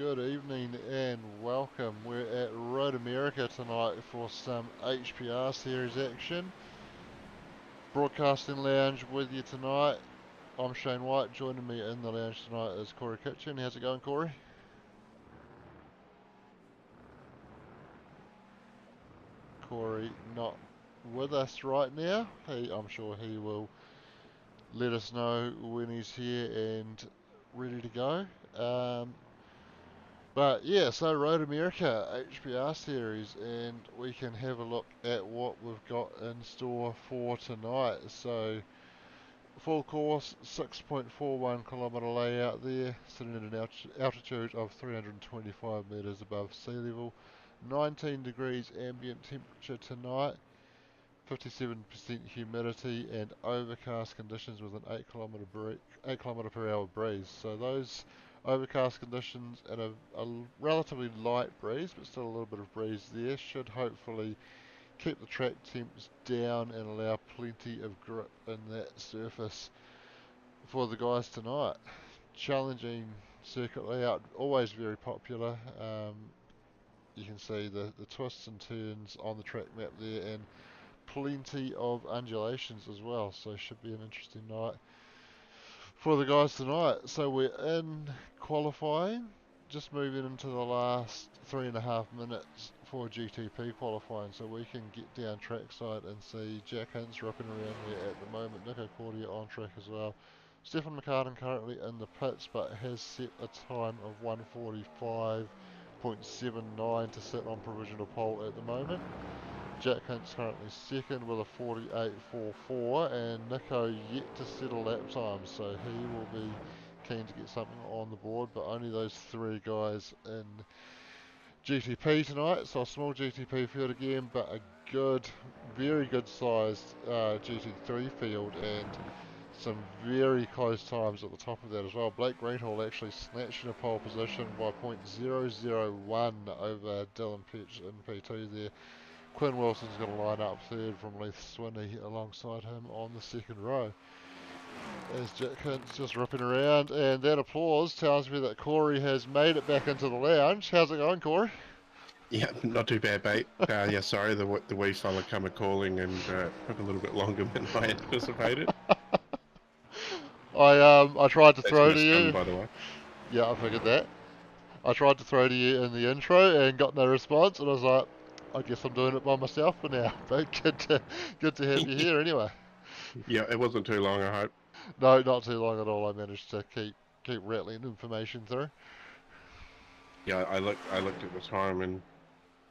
good evening and welcome. We're at Road America tonight for some HPR series action. Broadcasting lounge with you tonight. I'm Shane White. Joining me in the lounge tonight is Corey Kitchen. How's it going, Corey? Corey not with us right now. I'm sure he will let us know when he's here and ready to go. But yeah, so Road America HPR series, and we can have a look at what we've got in store for tonight. So full course, 6.41 kilometre layout there, sitting at an altitude of 325 metres above sea level, 19 degrees ambient temperature tonight, 57% humidity and overcast conditions with an 8 kilometre per hour breeze. So those overcast conditions and a relatively light breeze, but still a little bit of breeze there, should hopefully keep the track temps down and allow plenty of grip in that surface for the guys tonight. Challenging circuit layout, always very popular. You can see the twists and turns on the track map there, and plenty of undulations as well, so should be an interesting night for the guys tonight. So we're in qualifying, just moving into the last 3.5 minutes for GTP qualifying, so we can get down trackside and see Jack Hintz rocking around there at the moment, Nico Cordia on track as well. Stefan McCartan currently in the pits, but has set a time of 1:45.79 to sit on provisional pole at the moment. Jack Hint's currently second with a 48.44, and Nico yet to settle lap time, so he will be keen to get something on the board, but only those three guys in GTP tonight, so a small GTP field again, but a good, very good sized GT3 field, and some very close times at the top of that as well. Blake Greenhall actually snatching a pole position by .001 over Dylan Petch in P2 there. Quinn Wilson's going to line up third from Leith Swinney alongside him on the second row. As Jack Hint's just ripping around, and that applause tells me that Corey has made it back into the lounge. How's it going, Corey? Yeah, not too bad, mate. Yeah, sorry, the wee fella come a-calling and took a little bit longer than I anticipated. I tried to That's throw my to son, you. by the way. Yeah, I figured that. I tried to throw to you in the intro and got no response, and I was like, I guess I'm doing it by myself for now. But good to have you here anyway. Yeah, it wasn't too long, I hope. No, not too long at all. I managed to keep rattling information through. Yeah, I looked at the time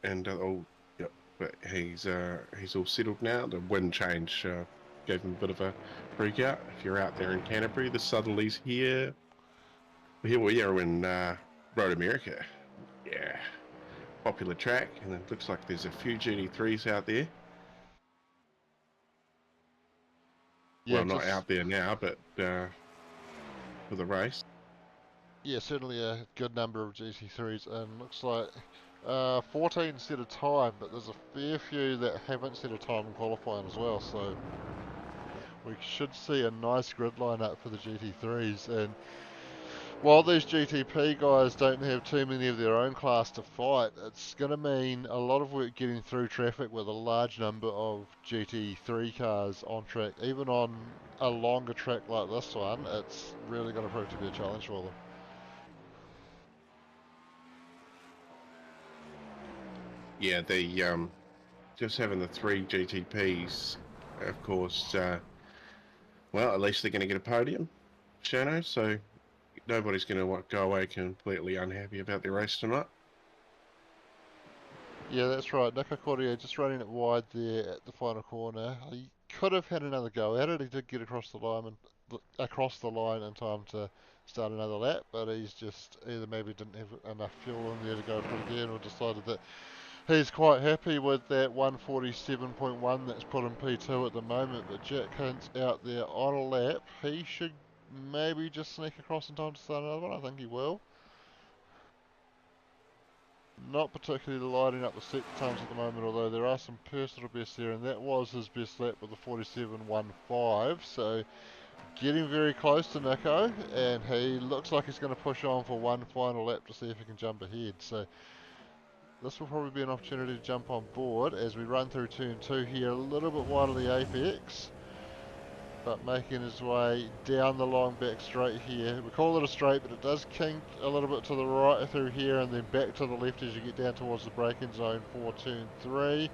and oh, yeah, but he's all settled now. The wind change gave him a bit of a freak out. If you're out there in Canterbury, the southerlies here. Here we are in Road America. Yeah, popular track, and it looks like there's a few GT3s out there. Yeah, Well, not out there now, but for the race. yeah, certainly a good number of GT3s, and looks like 14 set a time, but there's a fair few that haven't set a time in qualifying as well. So we should see a nice grid lineup for the GT3s, and while these GTP guys don't have too many of their own class to fight, it's going to mean a lot of work getting through traffic with a large number of GT3 cars on track. Even on a longer track like this one, it's really going to prove to be a challenge for them. Yeah, the just having the three GTPs, of course. Well, at least they're going to get a podium, Shano. So nobody's going to go away completely unhappy about their race tonight. Yeah, that's right. Nico Cordia just running it wide there at the final corner. He could have had another go at it. He did get across the line in time to start another lap, but he's just either maybe didn't have enough fuel in there to go for it again, or decided that he's quite happy with that 1:47.1 that's put in P2 at the moment. But Jack Hint's out there on a lap. He should maybe just sneak across in time to start another one. I think he will. Not particularly lighting up the set times at the moment, although there are some personal bests there, and that was his best lap with a 47.15. So getting very close to Nico, and he looks like he's going to push on for one final lap to see if he can jump ahead. So this will probably be an opportunity to jump on board as we run through turn 2 here, a little bit wide of the apex, but making his way down the long back straight here. We call it a straight, but it does kink a little bit to the right through here and then back to the left as you get down towards the braking zone for turn 3.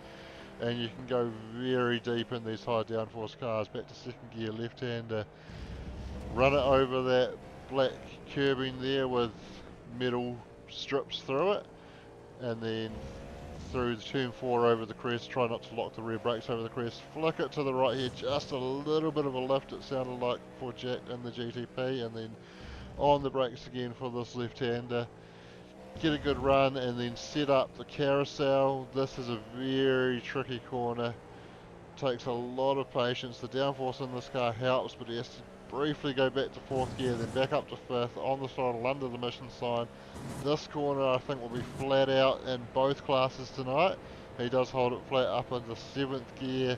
And you can go very deep in these high downforce cars. Back to second gear, left-hander. Run it over that black curbing there with metal strips through it, and then through the turn 4 over the crest. Try not to lock the rear brakes over the crest. Flick it to the right here, just a little bit of a lift it sounded like for Jack in the GTP, and then on the brakes again for this left-hander. Get a good run and then set up the carousel. This is a very tricky corner. Takes a lot of patience. The downforce in this car helps, but he has to briefly go back to 4th gear, then back up to 5th, on the throttle under the mission sign. This corner I think will be flat out in both classes tonight. He does hold it flat up in the 7th gear.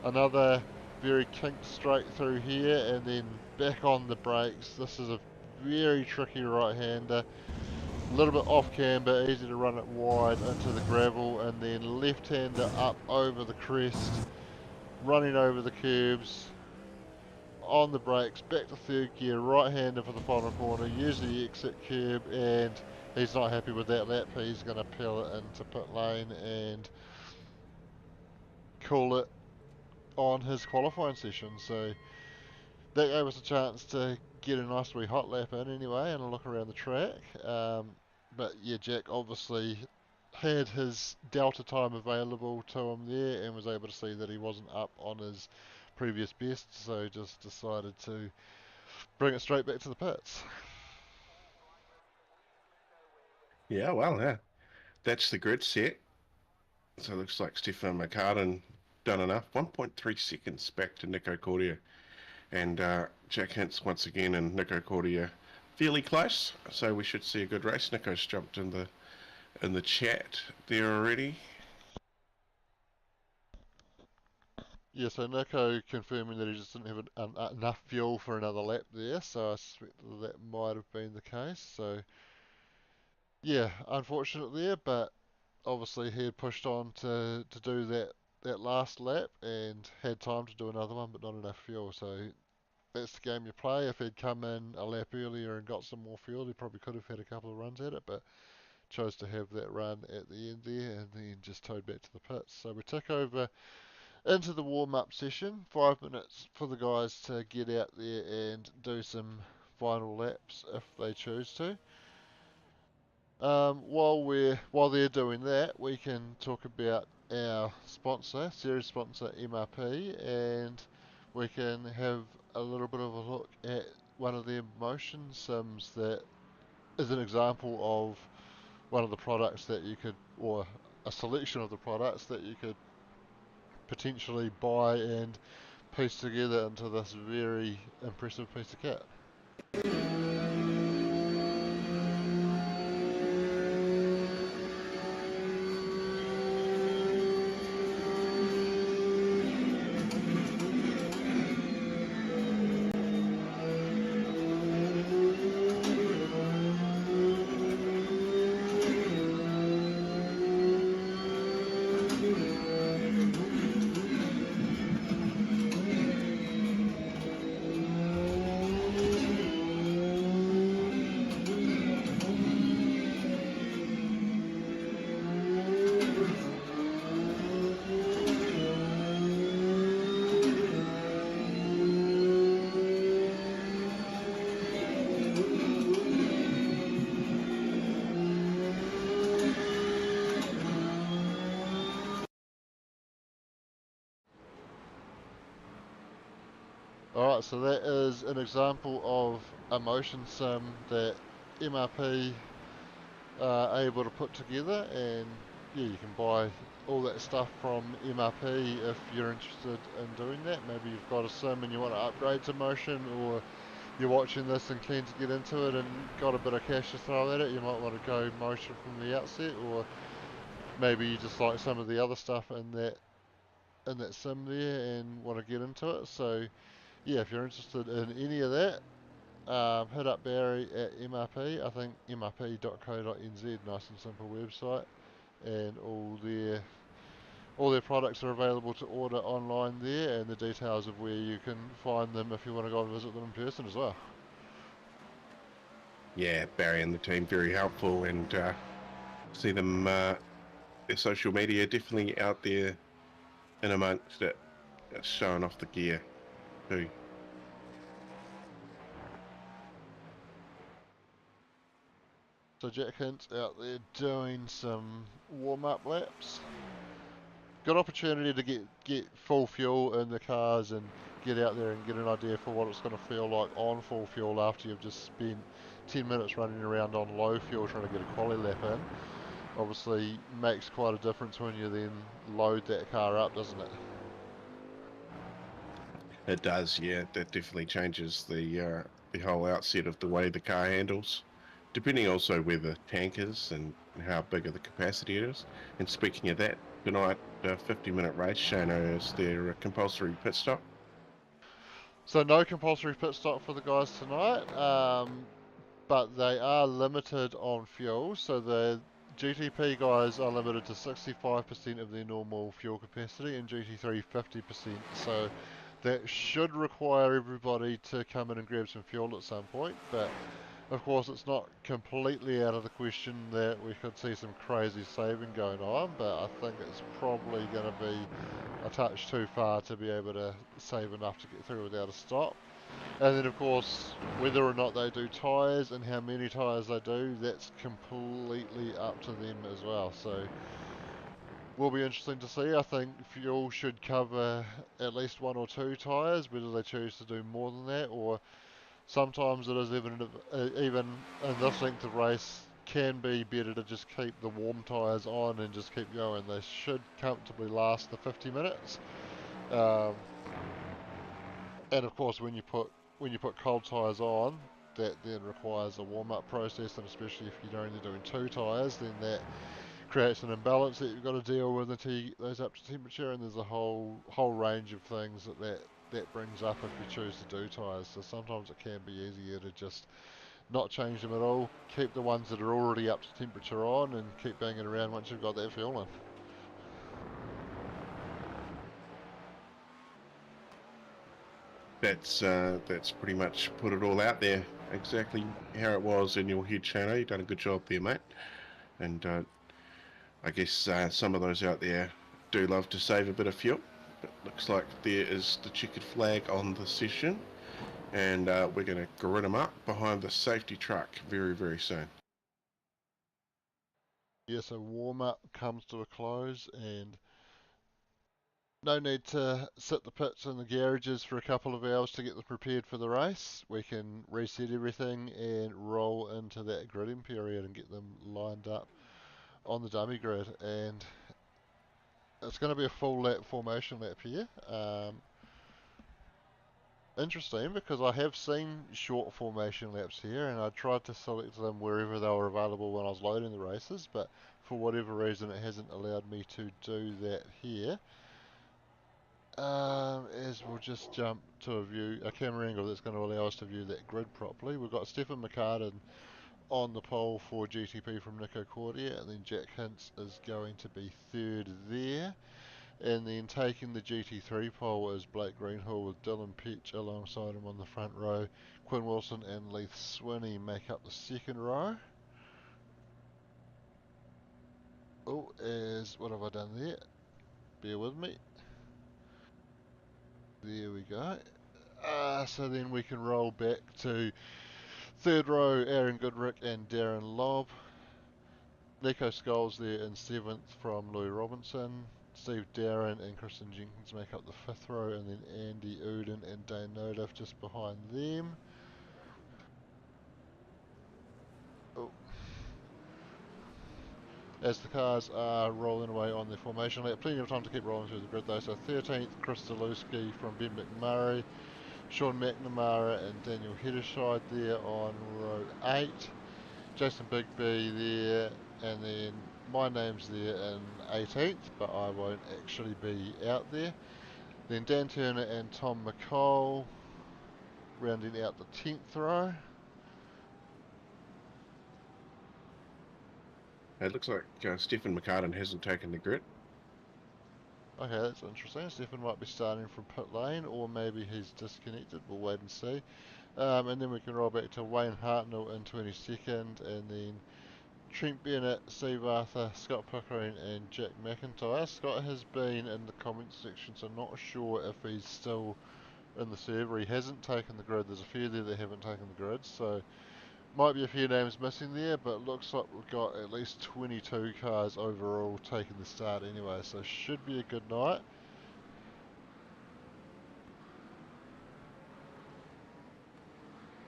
Another very kinked straight through here, and then back on the brakes. This is a very tricky right-hander. A little bit off camber, easy to run it wide into the gravel, and then left-hander up over the crest, running over the curbs, on the brakes, back to 3rd gear, right-hander for the final corner, use the exit curb, and he's not happy with that lap. He's going to peel it into pit lane and call it on his qualifying session. So that gave us a chance to get a nice wee hot lap in anyway and a look around the track. But yeah, Jack obviously had his delta time available to him there and was able to see that he wasn't up on his previous best, so just decided to bring it straight back to the pits. Yeah, well, yeah, that's the grid set. So it looks like Stefan McCartan done enough. 1.3 seconds back to Nico Cordia. And Jack Hintz once again and Nico Cordia fairly close. So we should see a good race. Nico's jumped in the chat there already. Yeah, so Nico confirming that he just didn't have enough fuel for another lap there, so I suspect that might have been the case. So yeah, unfortunate there, but obviously he had pushed on to do that last lap and had time to do another one, but not enough fuel. So that's the game you play. If he'd come in a lap earlier and got some more fuel, he probably could have had a couple of runs at it, but chose to have that run at the end there and then just towed back to the pits. So we took over into the warm-up session. 5 minutes for the guys to get out there and do some final laps if they choose to. While they're doing that, we can talk about our sponsor, series sponsor MRP, and we can have a little bit of a look at one of their motion sims that is an example of one of the products that you could, or a selection of the products that you could potentially buy and piece together into this very impressive piece of kit. Alright, so that is an example of a motion sim that MRP are able to put together, and yeah, you can buy all that stuff from MRP if you're interested in doing that. Maybe you've got a sim and you want to upgrade to motion, or you're watching this and keen to get into it and got a bit of cash to throw at it. You might want to go motion from the outset, or maybe you just like some of the other stuff in that sim there and want to get into it. So yeah, if you're interested in any of that, hit up Barry at MRP. I think mrp.co.nz, nice and simple website, and all their products are available to order online there, and the details of where you can find them if you want to go and visit them in person as well. Yeah, Barry and the team very helpful, and see them their social media definitely out there in amongst it, showing off the gear too. So Jack Hint's out there doing some warm-up laps. Good opportunity to get full fuel in the cars and get out there and get an idea for what it's going to feel like on full fuel after you've just spent 10 minutes running around on low fuel trying to get a quali lap in. Obviously makes quite a difference when you then load that car up, doesn't it? It does, yeah. That definitely changes the whole outset of the way the car handles, depending also where the tank is and how big of the capacity it is. And speaking of that, tonight, 50-minute race, Shano, is there a compulsory pit stop? So no compulsory pit stop for the guys tonight, but they are limited on fuel. So the GTP guys are limited to 65% of their normal fuel capacity, and GT3 50%. So that should require everybody to come in and grab some fuel at some point. But of course, it's not completely out of the question that we could see some crazy saving going on. But I think it's probably going to be a touch too far to be able to save enough to get through without a stop. And then, of course, whether or not they do tyres and how many tyres they do, that's completely up to them as well. So, will be interesting to see. I think fuel should cover at least one or two tyres, whether they choose to do more than that, or sometimes it is even in this length of race can be better to just keep the warm tyres on and just keep going. They should comfortably last the 50 minutes. Um, and of course, when you put cold tyres on, that then requires a warm-up process, and especially if you're only doing two tyres, then that creates an imbalance that you've got to deal with until you get those up to temperature. And there's a whole range of things that brings up if you choose to do tyres. So sometimes it can be easier to just not change them at all, keep the ones that are already up to temperature on, and keep banging around once you've got that fuel in. That's pretty much put it all out there, exactly how it was in your head, Shano. You've done a good job there, mate. And I guess some of those out there do love to save a bit of fuel. But looks like there is the checkered flag on the session, and we're going to grid them up behind the safety truck very, very soon. Yeah, so warm-up comes to a close, and no need to sit the pits and the garages for a couple of hours to get them prepared for the race. We can reset everything and roll into that gridding period and get them lined up on the dummy grid. And it's going to be a full lap formation lap here. Interesting, because I have seen short formation laps here, and I tried to select them wherever they were available when I was loading the races, but for whatever reason it hasn't allowed me to do that here. As we'll just jump to a camera angle that's going to allow us to view that grid properly. We've got Stefan McCartan on the pole for GTP from Nico Cordia, and then Jack Hintz is going to be third there. And then taking the GT3 pole is Blake Greenhill with Dylan Petch alongside him on the front row. Quinn Wilson and Leith Swinney make up the second row. Oh, what have I done there? Bear with me. There we go. So then we can roll back to third row, Aaron Goodrick and Darren Lobb. Nico Scholes there in seventh from Louis Robinson. Steve Darren and Kristen Jenkins make up the fifth row, and then Andy Uden and Dane Nodiff just behind them. Oh. As the cars are rolling away on their formation lap, plenty of time to keep rolling through the grid though. So 13th, Chris Zalewski from Ben McMurray, Sean McNamara and Daniel Hedderscheid there on row 8. Jason Bigby there, and then my name's there in 18th, but I won't actually be out there. Then Dan Turner and Tom McCall, rounding out the 10th row. It looks like Stefan McCartan hasn't taken the grid. Okay, that's interesting. Stefan might be starting from pit lane, or maybe he's disconnected. We'll wait and see. And then we can roll back to Wayne Hartnell in 22nd, and then Trent Bennett, Steve Arthur, Scott Pickering, and Jack McIntyre. Scott has been in the comments section, so not sure if he's still in the server. He hasn't taken the grid. There's a few there that haven't taken the grid, so might be a few names missing there, but looks like we've got at least 22 cars overall taking the start anyway, so should be a good night.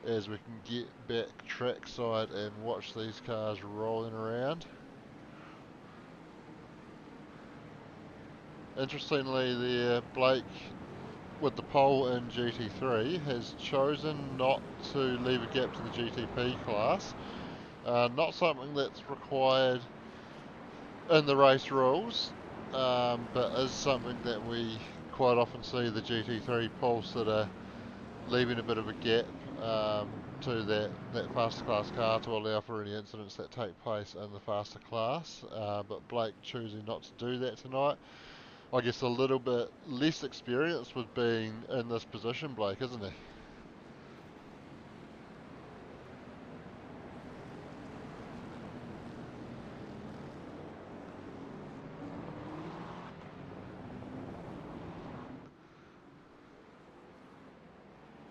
As we can get back trackside and watch these cars rolling around. Interestingly there, Blake with the pole in GT3 has chosen not to leave a gap to the GTP class. Not something that's required in the race rules, but is something that we quite often see the GT3 poles that are leaving a bit of a gap to that faster class car to allow for any incidents that take place in the faster class. But Blake choosing not to do that tonight. I guess a little bit less experience with being in this position, Blake, isn't he?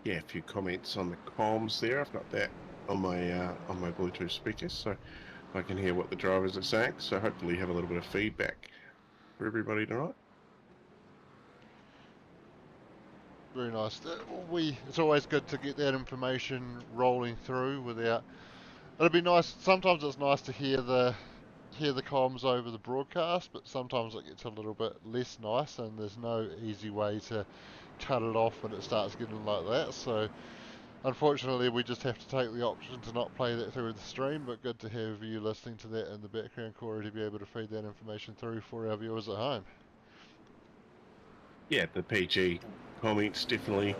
Yeah, a few comments on the comms there. I've got that on my Bluetooth speakers, so I can hear what the drivers are saying. So hopefully have a little bit of feedback for everybody tonight. Very nice. It's always good to get that information rolling through without. It'd be nice. Sometimes it's nice to hear the comms over the broadcast, but sometimes it gets a little bit less nice, and there's no easy way to cut it off when it starts getting like that. So unfortunately, we just have to take the option to not play that through the stream. But good to have you listening to that in the background, Corey, to be able to feed that information through for our viewers at home. Yeah, the PG comments definitely.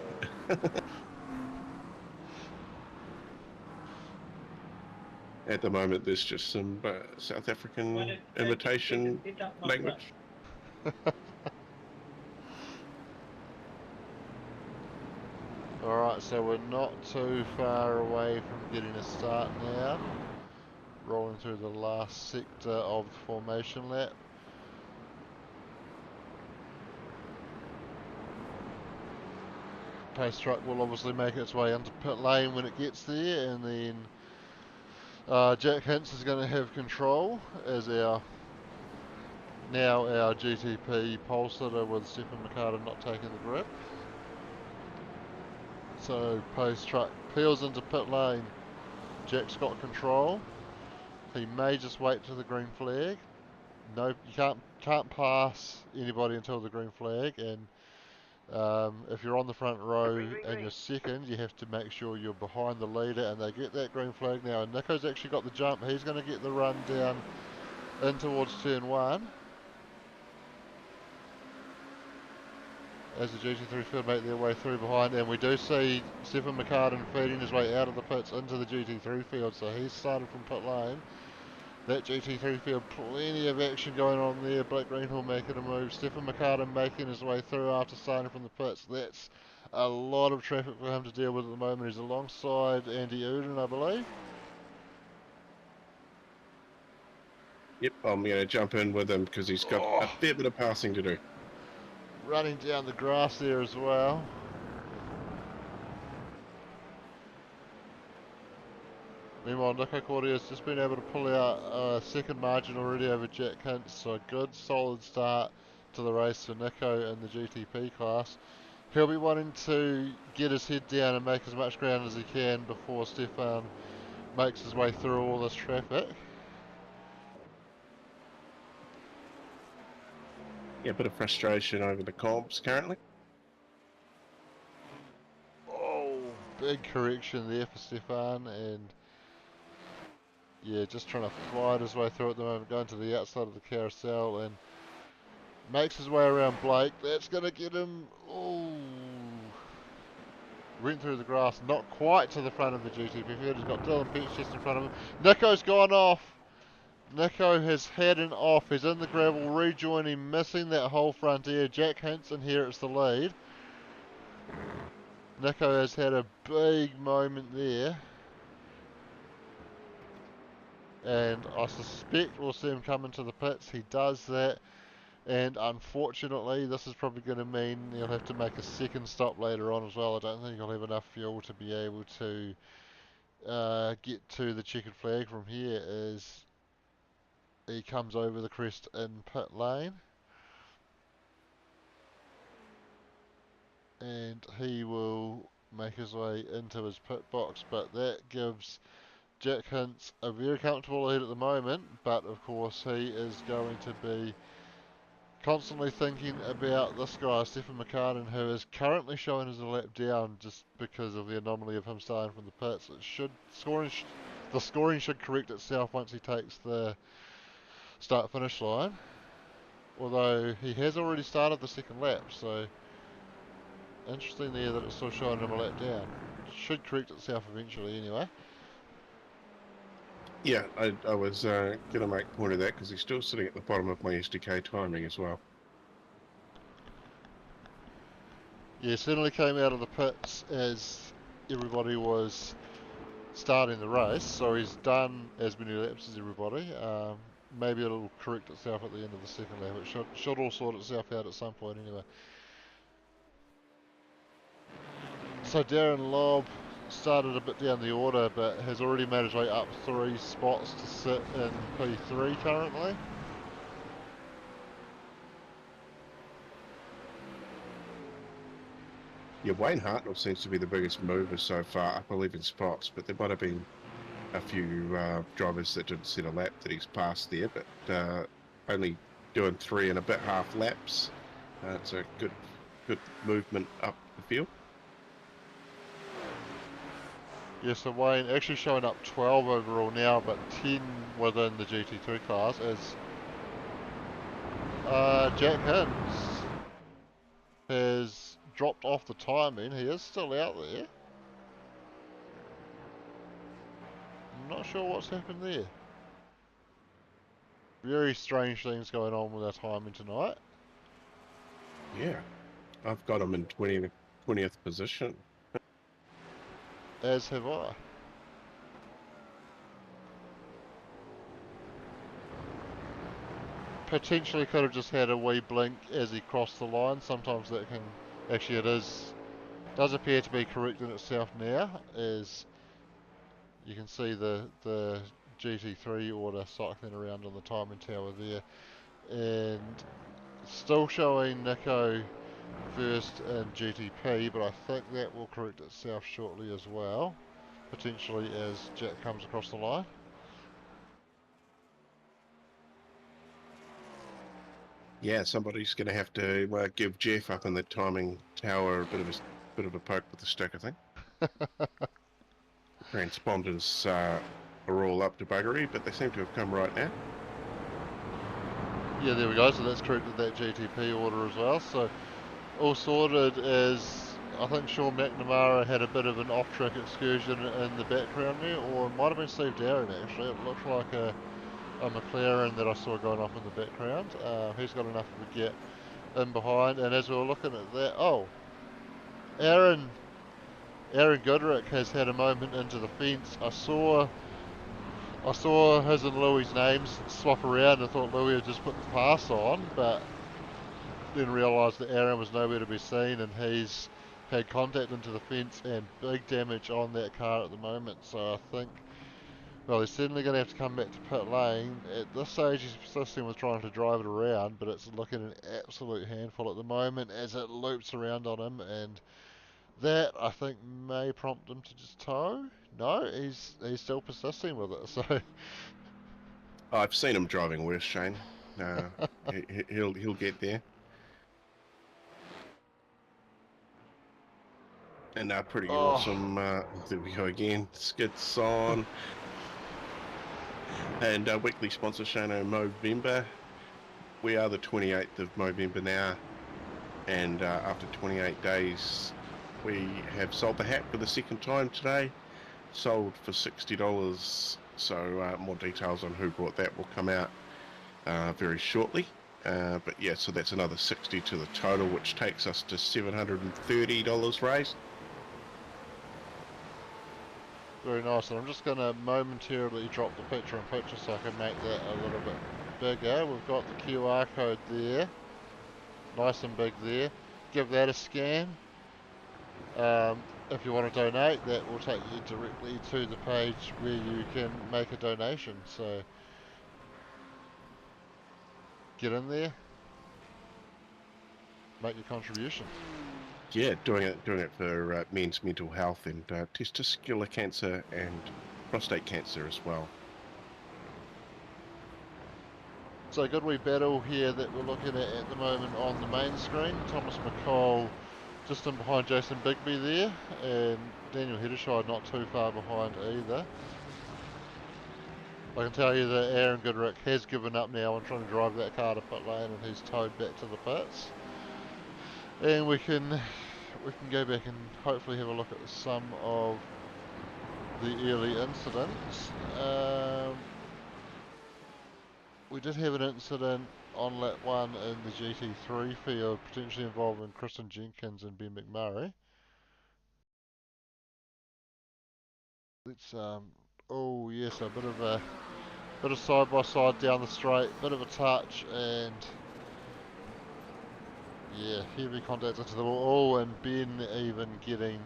At the moment, there's just some South African imitation language. Alright, so we're not too far away from getting a start now. Rolling through the last sector of the formation lap. Pace truck will obviously make its way into pit lane when it gets there, and then Jack Hintz is going to have control as our GTP pole sitter with Stefan McCartan not taking the grip. So Pace truck peels into pit lane. Jack's got control. He may just wait to the green flag. No, you can't pass anybody until the green flag, and if you're on the front row and you're second, you have to make sure you're behind the leader, and they get that green flag now. And Nico's actually got the jump. He's going to get the run down in towards turn 1. As the GT3 field make their way through behind, and we do see Stefan McCartan feeding his way out of the pits into the GT3 field, so he's started from pit lane. That GT3 field, plenty of action going on there. Blake Greenhill making a move. Stefan McCartan making his way through after starting from the pits. That's a lot of traffic for him to deal with at the moment. He's alongside Andy Uden, I believe. Yep, I'm going to jump in with him because he's got a fair bit of passing to do. Running down the grass there as well. Meanwhile, Nico Cordia's just been able to pull out a second margin already over Jack Hintz, so a good solid start to the race for Nico in the GTP class. He'll be wanting to get his head down and make as much ground as he can before Stefan makes his way through all this traffic. Yeah, a bit of frustration over the comps currently. Oh, big correction there for Stefan, and yeah, just trying to fight his way through at the moment, going to the outside of the carousel, and makes his way around Blake. That's going to get him. Oh, Went through the grass, not quite to the front of the GTP field. He's got Dylan Peach just in front of him. Nico's gone off. Nico has had an off. He's in the gravel, rejoining, missing that whole front air. Jack Hinton inherits the lead. Nico has had a big moment there. And I suspect we'll see him come into the pits. He does that. And unfortunately, this is probably going to mean he'll have to make a second stop later on as well. I don't think he'll have enough fuel to be able to get to the checkered flag from here as he comes over the crest in pit lane. And he will make his way into his pit box, but that gives Jack Hints a very comfortable lead at the moment, but of course he is going to be constantly thinking about this guy, Stephen McCartan, who is currently showing as a lap down just because of the anomaly of him starting from the pits. The scoring should correct itself once he takes the start-finish line, although he has already started the second lap, so interesting there that it's still showing him a lap down. Should correct itself eventually anyway. Yeah, I was going to make a point of that because he's still sitting at the bottom of my SDK timing as well. Yeah, certainly came out of the pits as everybody was starting the race, so he's done as many laps as everybody. Maybe it'll correct itself at the end of the second lap. It should all sort itself out at some point anyway. So Darren Lobb started a bit down the order, but has already made his way up 3 spots to sit in P3 currently. Yeah, Wayne Hartnell seems to be the biggest mover so far, I believe, in spots, but there might have been a few drivers that didn't set a lap that he's passed there, but only doing 3 and a bit half laps. It's a good movement up the field. Yeah, so Wayne actually showing up 12 overall now, but 10 within the GT3 class as Jack Hinds has dropped off the timing. He is still out there. I'm not sure what's happened there. Very strange things going on with our timing tonight. Yeah, I've got him in 20th position. As have I. Potentially could have just had a wee blink as he crossed the line. Sometimes that can... Actually it does appear to be correcting itself now, as you can see the GT3 order cycling around on the timing tower there. And still showing Nico first in GTP, but I think that will correct itself shortly as well, potentially as Jack comes across the line. Yeah, somebody's going to have to give Jeff up in the timing tower a bit of a poke with the stick, I think. Transponders are all up to buggery, but they seem to have come right now. Yeah, there we go, so that's corrected that GTP order as well. So all sorted as I think Sean McNamara had a bit of an off-track excursion in the background there, or it might have been Steve Darren actually. It looked like a McLaren that I saw going off in the background. He's got enough of a gap in behind, and as we were looking at that, Aaron Goodrick has had a moment into the fence. I saw his and Louis' names swap around and thought Louis had just put the pass on, but then realised that Aaron was nowhere to be seen, and he's had contact into the fence and big damage on that car at the moment. So I think, well, he's certainly going to have to come back to pit lane. At this stage he's persisting with trying to drive it around, but it's looking an absolute handful at the moment as it loops around on him, and that I think may prompt him to just tow. No, he's still persisting with it, so I've seen him driving worse, Shane. He'll get there. And pretty awesome. There we go again. Skits on. And weekly sponsor, Shano Movember. We are the 28th of Movember now. And after 28 days, we have sold the hat for the second time today. Sold for $60. So more details on who bought that will come out very shortly. But yeah, so that's another 60 to the total, which takes us to $730 raised. Very nice, and I'm just going to momentarily drop the picture in picture so I can make that a little bit bigger. We've got the QR code there, nice and big there. Give that a scan. If you want to donate, that will take you directly to the page where you can make a donation. So get in there, make your contribution. Yeah, doing it for men's mental health and testicular cancer and prostate cancer as well. So good wee battle here that we're looking at the moment on the main screen. Thomas McCall just in behind Jason Bigby there, and Daniel Heddershide not too far behind either. I can tell you that Aaron Goodrick has given up now on trying to drive that car to pit lane, and he's towed back to the pits. And we can go back and hopefully have a look at some of the early incidents. We did have an incident on lap 1 in the GT3 field, potentially involving Kristen Jenkins and Ben McMurray. Let's oh yes, a bit of side by side down the straight, bit of a touch, and yeah, heavy contact into the wall. Oh, and Ben even getting.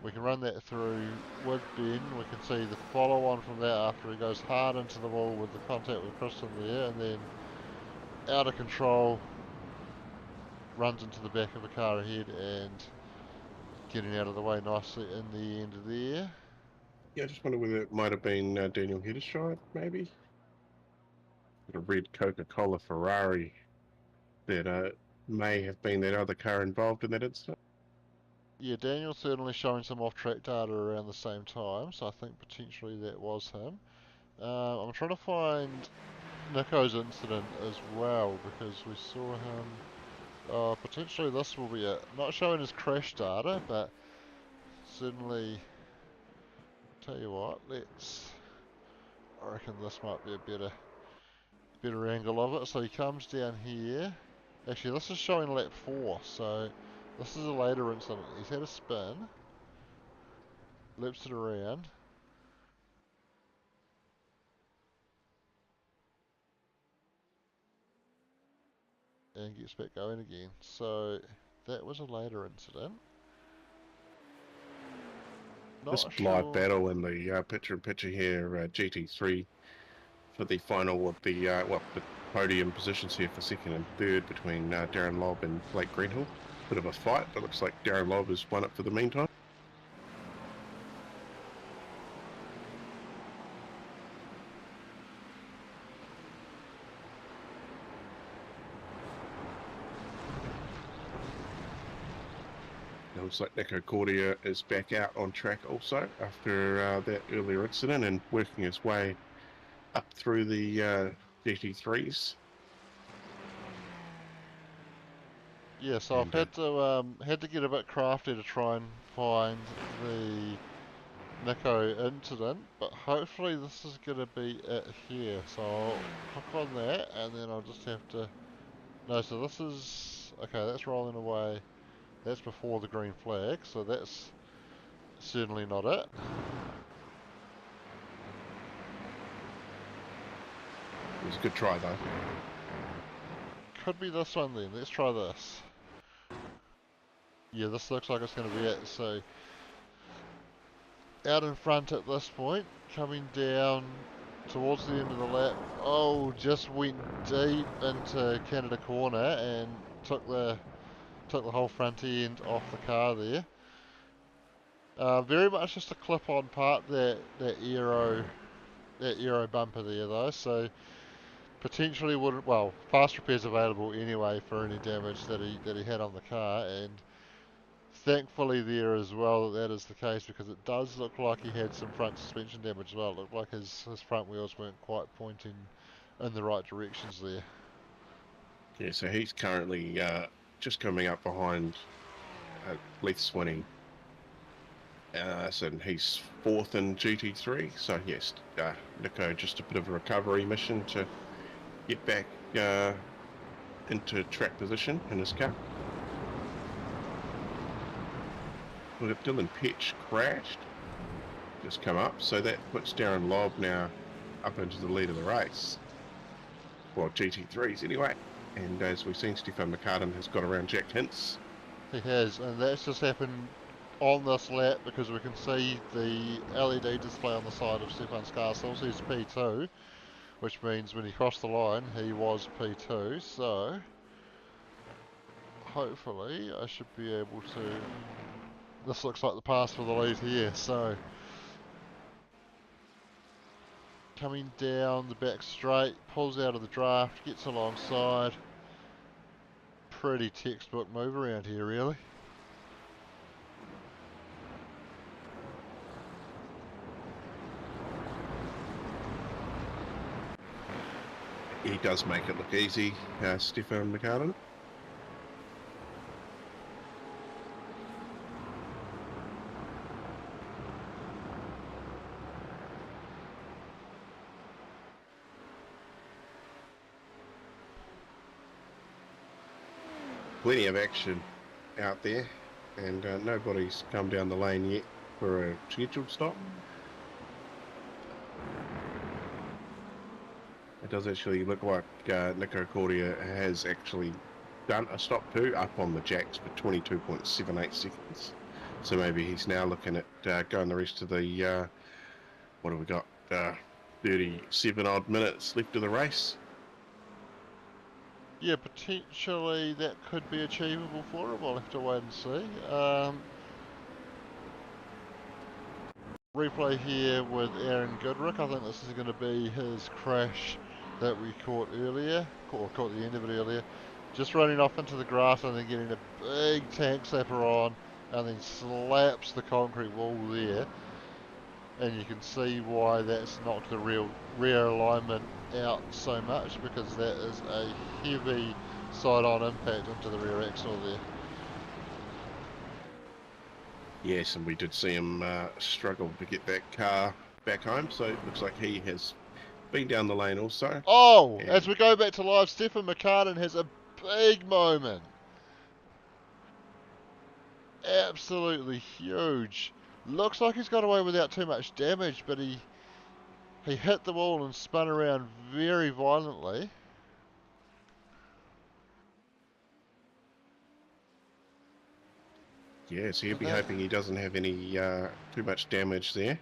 We can run that through with Ben. We can see the follow on from that after he goes hard into the wall with the contact with Kristen there, and then out of control, runs into the back of a car ahead and getting out of the way nicely in the end there. Yeah, I just wonder whether it might have been Daniel Heddershide, maybe. A red Coca-Cola Ferrari that may have been that other car involved in that incident. Yeah, Daniel's certainly showing some off-track data around the same time, so I think potentially that was him. I'm trying to find Nico's incident as well, because we saw him. Potentially this will be it. Not showing his crash data, but certainly. Tell you what, I reckon this might be a better angle of it. So he comes down here. Actually, this is showing lap 4, so this is a later incident. He's had a spin, loops it around, and gets back going again. So that was a later incident. This Not live sure. battle in the picture-in-picture here, GT3 for the final of the podium positions here for second and third between Darren Lobb and Blake Greenhill. Bit of a fight, but looks like Darren Lobb has won it for the meantime. It looks like Nico Cordia is back out on track also after that earlier incident and working his way up through the GT3s. Yeah, so I've had to get a bit crafty to try and find the Nico incident, but hopefully this is going to be it here. So I'll click on that, and then I'll just have to. No, so this is okay. That's rolling away. That's before the green flag, so that's certainly not it. It was a good try though. Could be this one then. Let's try this. Yeah, this looks like it's going to be it. So out in front at this point, coming down towards the end of the lap. Oh, just went deep into Canada corner and took the whole front end off the car there. Very much just a clip-on part, that aero bumper there though. So potentially would, well, fast repairs available anyway for any damage that he had on the car, and thankfully there as well that is the case, because it does look like he had some front suspension damage as well. It looked like his front wheels weren't quite pointing in the right directions there. Yeah, so he's currently just coming up behind at least winning. So he's 4th in GT3. So yes, Nico, just a bit of a recovery mission to get back into track position in his car. We've got Dylan Petch crashed, just come up, so that puts Darren Lobb now up into the lead of the race. Well, GT3s anyway. And as we've seen, Stefan McCartan has got around Jack Hintz. He has, and that's just happened on this lap because we can see the LED display on the side of Stefan's car still says P2, which means when he crossed the line he was P2, so hopefully I should be able to... This looks like the pass for the lead here, so coming down the back straight, pulls out of the draft, gets alongside. Pretty textbook move around here, really. He does make it look easy, Stefan McCartan. Plenty of action out there, and nobody's come down the lane yet for a scheduled stop. It does actually look like Nico Cordia has actually done a stop too, up on the jacks for 22.78 seconds. So maybe he's now looking at going the rest of the, what have we got, 37 odd minutes left of the race. Yeah, potentially that could be achievable for him. We'll have to wait and see. Replay here with Aaron Goodrick. I think this is going to be his crash that we caught earlier, or caught the end of it earlier. Just running off into the grass and then getting a big tank slapper on, and then slaps the concrete wall there. And you can see why that's knocked the rear alignment out so much, because that is a heavy side-on impact into the rear axle there. Yes, and we did see him struggle to get that car back home, so it looks like he has been down the lane also. Oh, and as we go back to live, Stefan McCartan has a big moment. Absolutely huge. Looks like he's got away without too much damage, but he hit the wall and spun around very violently. Yes, he'll be hoping he doesn't have any too much damage there.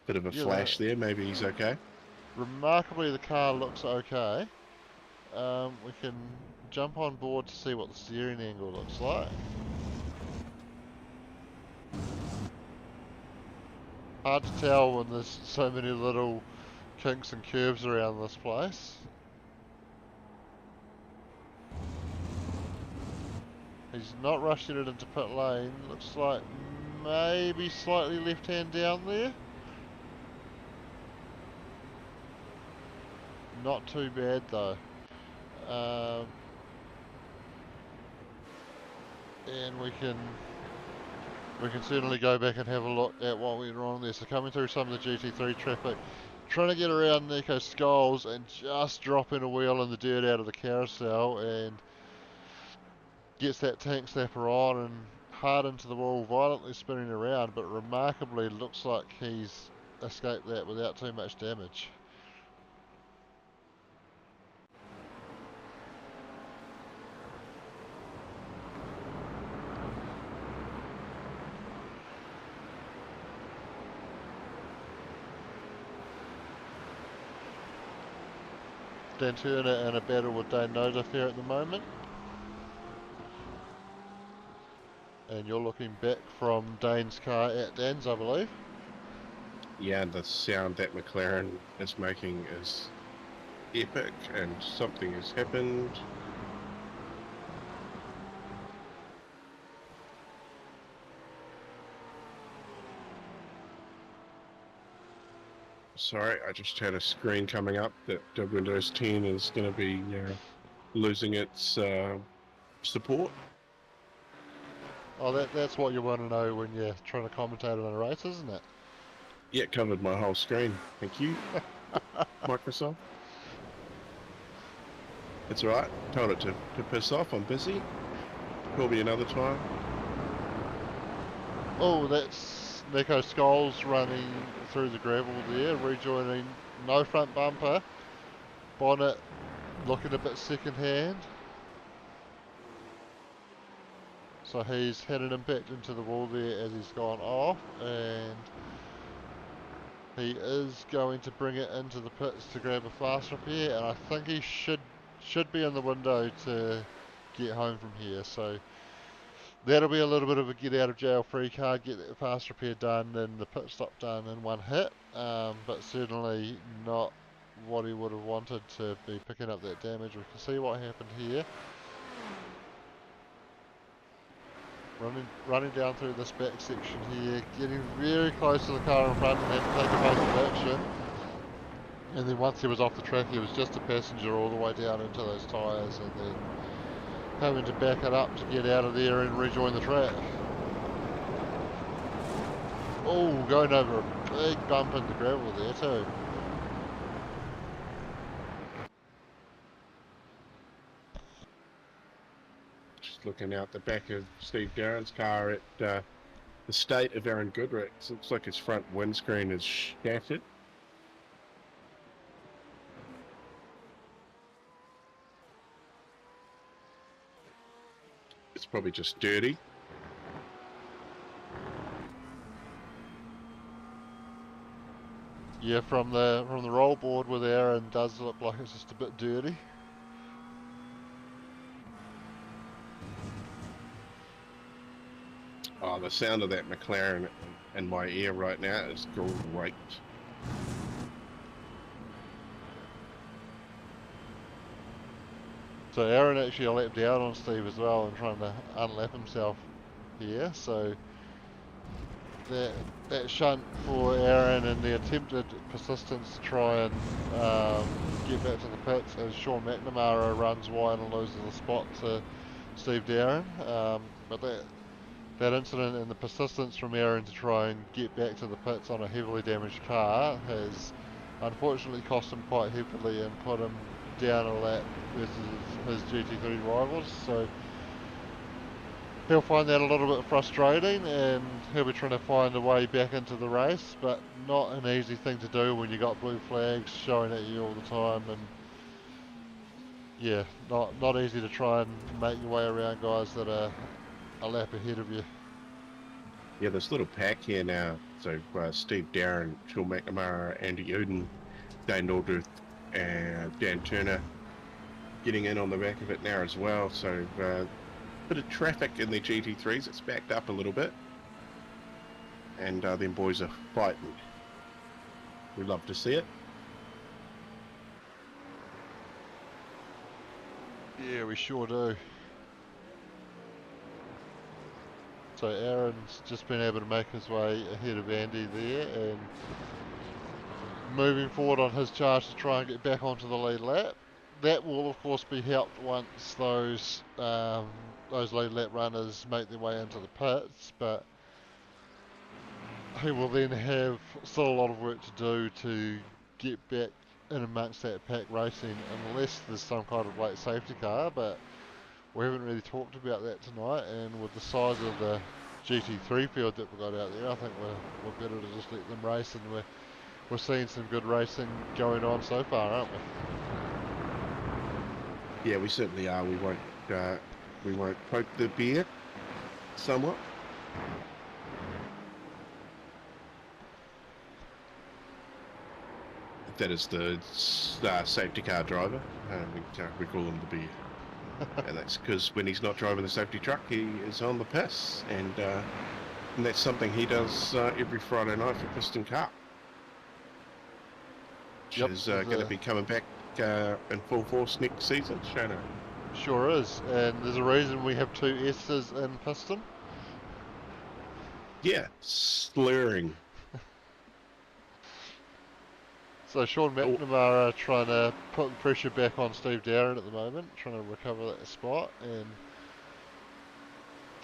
Bit of a flash there, maybe he's okay. Remarkably, the car looks okay. We can jump on board to see what the steering angle looks like. Hard to tell when there's so many little kinks and curves around this place. He's not rushing it into pit lane. Looks like maybe slightly left hand down there. Not too bad though. And we can certainly go back and have a look at what went wrong there. So coming through some of the GT3 traffic, trying to get around Nico Scholes and just dropping a wheel in the dirt out of the carousel, and gets that tank snapper on and hard into the wall, violently spinning around, but remarkably looks like he's escaped that without too much damage. Dan Turner in a battle with Dane Noziff here at the moment. And you're looking back from Dane's car at Dan's, I believe. Yeah, the sound that McLaren is making is epic, and something has happened. Sorry, I just had a screen coming up that Windows 10 is going to be losing its support. Oh, that's what you want to know when you're trying to commentate on a race, isn't it? Yeah, it covered my whole screen. Thank you, Microsoft. It's all right. Told it to piss off. I'm busy. Call me another time. Oh, that's Nico Scholes running through the gravel there, rejoining no front bumper. Bonnet looking a bit second hand. So he's headed him back into the wall there as he's gone off, and he is going to bring it into the pits to grab a fast repair, and I think he should be in the window to get home from here. So that'll be a little bit of a get out of jail free card, get that fast repair done and the pit stop done in one hit, but certainly not what he would have wanted to be picking up that damage. We can see what happened here. Running down through this back section here, getting very close to the car in front and had to take evasive action. And then once he was off the track, he was just a passenger all the way down into those tyres, and then having to back it up to get out of there and rejoin the track. Oh, going over a big bump in the gravel there too. Just looking out the back of Steve Darren's car at the state of Aaron Goodrich. Looks like his front windscreen is shattered. It's probably just dirty. Yeah, from the roll board with Aaron, does look like it's just a bit dirty. Oh, the sound of that McLaren in my ear right now is great. So Aaron actually lapped out on Steve as well and trying to unlap himself here. So that shunt for Aaron and the attempted persistence to try and get back to the pits as Sean McNamara runs wide and loses the spot to Steve Darren. But that incident and the persistence from Aaron to try and get back to the pits on a heavily damaged car has unfortunately cost him quite heavily and put him down a lap versus his GT3 rivals. So he'll find that a little bit frustrating, and he'll be trying to find a way back into the race, but not an easy thing to do when you got blue flags showing at you all the time. And yeah, not easy to try and make your way around guys that are a lap ahead of you. Yeah, this little pack here now. So Steve Darren, Sean McNamara, Andy Uden, Dane Aldrich, and Dan Turner getting in on the back of it now as well. So bit of traffic in the GT3s. It's backed up a little bit, and them boys are fighting. We love to see it. Yeah, we sure do. So Aaron's just been able to make his way ahead of Andy there, and moving forward on his charge to try and get back onto the lead lap. That will of course be helped once those lead lap runners make their way into the pits, but he will then have still a lot of work to do to get back in amongst that pack racing, unless there's some kind of late safety car. But we haven't really talked about that tonight, and with the size of the GT3 field that we've got out there, I think we're better to just let them race, and we're seeing some good racing going on so far, aren't we? Yeah, we certainly are. We won't poke the bear somewhat. That is the safety car driver. We call him the bear. And that's because when he's not driving the safety truck, he is on the piss. And that's something he does every Friday night for Piston Cup. Which is going to be coming back in full force next season, Shano. Sure is. And there's a reason we have two S's in Piston. Yeah, slurring. So Sean McNamara trying to put the pressure back on Steve Darren at the moment, trying to recover that spot, and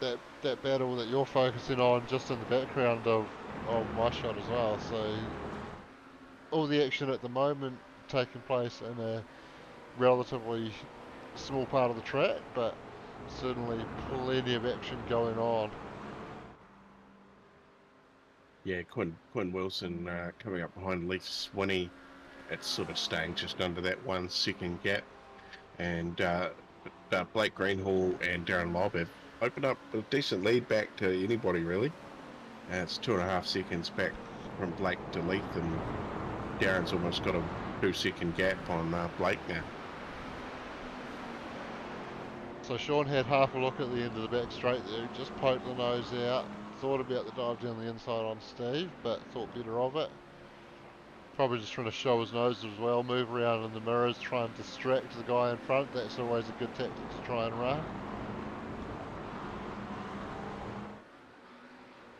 that battle that you're focusing on just in the background of my shot as well. So all the action at the moment taking place in a relatively small part of the track, but certainly plenty of action going on. Yeah, Quinn Wilson coming up behind Leith Swinney. It's sort of staying just under that 1 second gap. And Blake Greenhall and Darren Lobb have opened up a decent lead back to anybody, really. It's 2.5 seconds back from Blake to Leith, and Darren's almost got a 2 second gap on Blake now. So Sean had half a look at the end of the back straight there, just poked the nose out, thought about the dive down the inside on Steve, but thought better of it. Probably just trying to show his nose as well, move around in the mirrors, try and distract the guy in front. That's always a good tactic to try and run.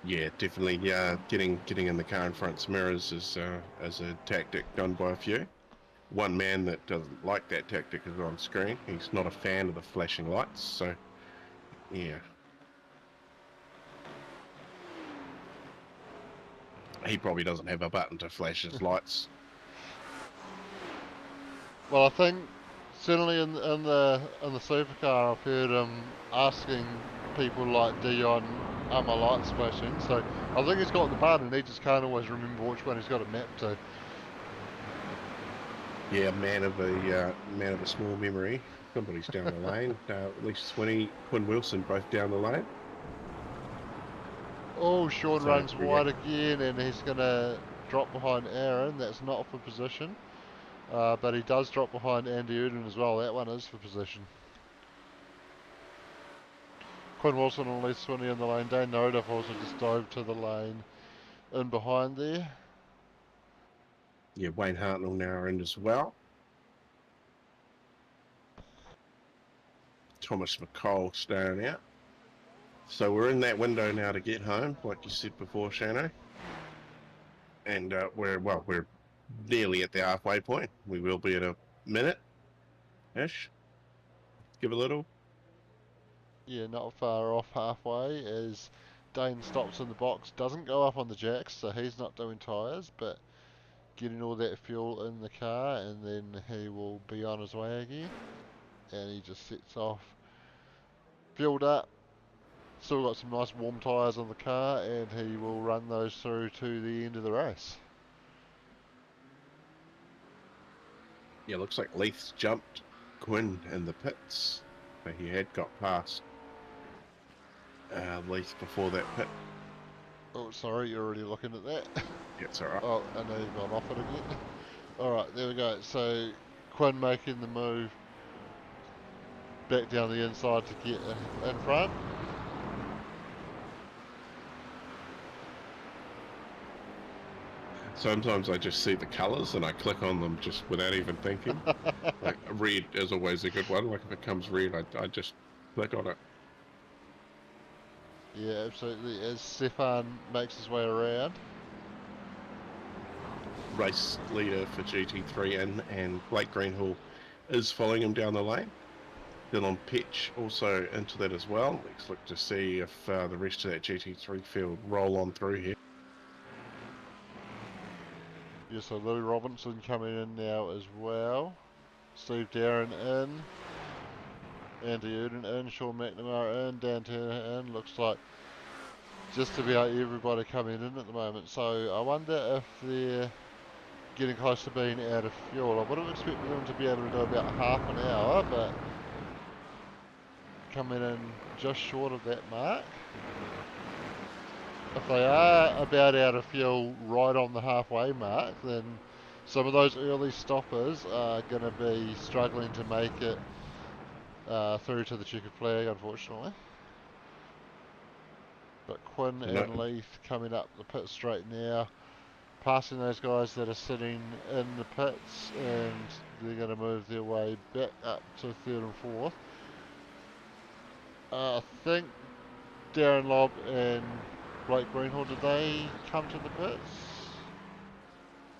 Yeah, definitely. Yeah, getting in the car in front's mirrors is a tactic done by a few. One man that doesn't like that tactic is on screen. He's not a fan of the flashing lights, so yeah. He probably doesn't have a button to flash his lights. Well, I think certainly in the supercar, I've heard him asking people like Dion, "Are my lights flashing?" So I think he's got the button. He just can't always remember which one he's got it mapped to. Yeah, man of a small memory. Somebody's down the lane. At least Swinney, Quinn Wilson, both down the lane. Oh, Sean So, runs yeah. wide again, and he's going to drop behind Aaron. That's not for position, but he does drop behind Andy Uden as well. That one is for position. Quinn Wilson and Lee Swinney in the lane. Dane Noduff also just dove to the lane in behind there. Yeah, Wayne Hartnell now in as well. Thomas McCall staying out. So we're in that window now to get home, like you said before, Shano. And we're nearly at the halfway point. We will be at a minute-ish. Give a little. Yeah, not far off halfway as Dane stops in the box. Doesn't go up on the jacks, so he's not doing tyres, but getting all that fuel in the car, and then he will be on his way again. And he just sets off, fueled up, still got some nice warm tyres on the car, and he will run those through to the end of the race. Yeah, looks like Leith's jumped Quinn in the pits. But he had got past Leith before that pit. Oh, sorry, you're already looking at that. Yeah, it's alright. Oh, I know you've gone off it again. Alright, there we go. So, Quinn making the move back down the inside to get in front. Sometimes I just see the colours and I click on them just without even thinking. Like red is always a good one. Like if it comes red, I just click on it. Yeah, absolutely. As Stefan makes his way around. Race leader for GT3 in, and Blake Greenhall is following him down the lane. Dylan Petch also into that as well. Let's look to see if the rest of that GT3 field roll on through here. Yeah, so Louis Robinson coming in now as well. Steve Darren in. Andy Uden in. Sean McNamara in. Dan Turner in. Looks like just about everybody coming in at the moment. So I wonder if they're getting close to being out of fuel. I would have expected them to be able to do about half an hour, but coming in just short of that mark. If they are about out of fuel right on the halfway mark, then some of those early stoppers are going to be struggling to make it through to the checkered flag, unfortunately. But Quinn and Leith coming up the pit straight now, passing those guys that are sitting in the pits, and they're going to move their way back up to third and fourth. I think Darren Lobb and Blake Greenhall, did they come to the pits?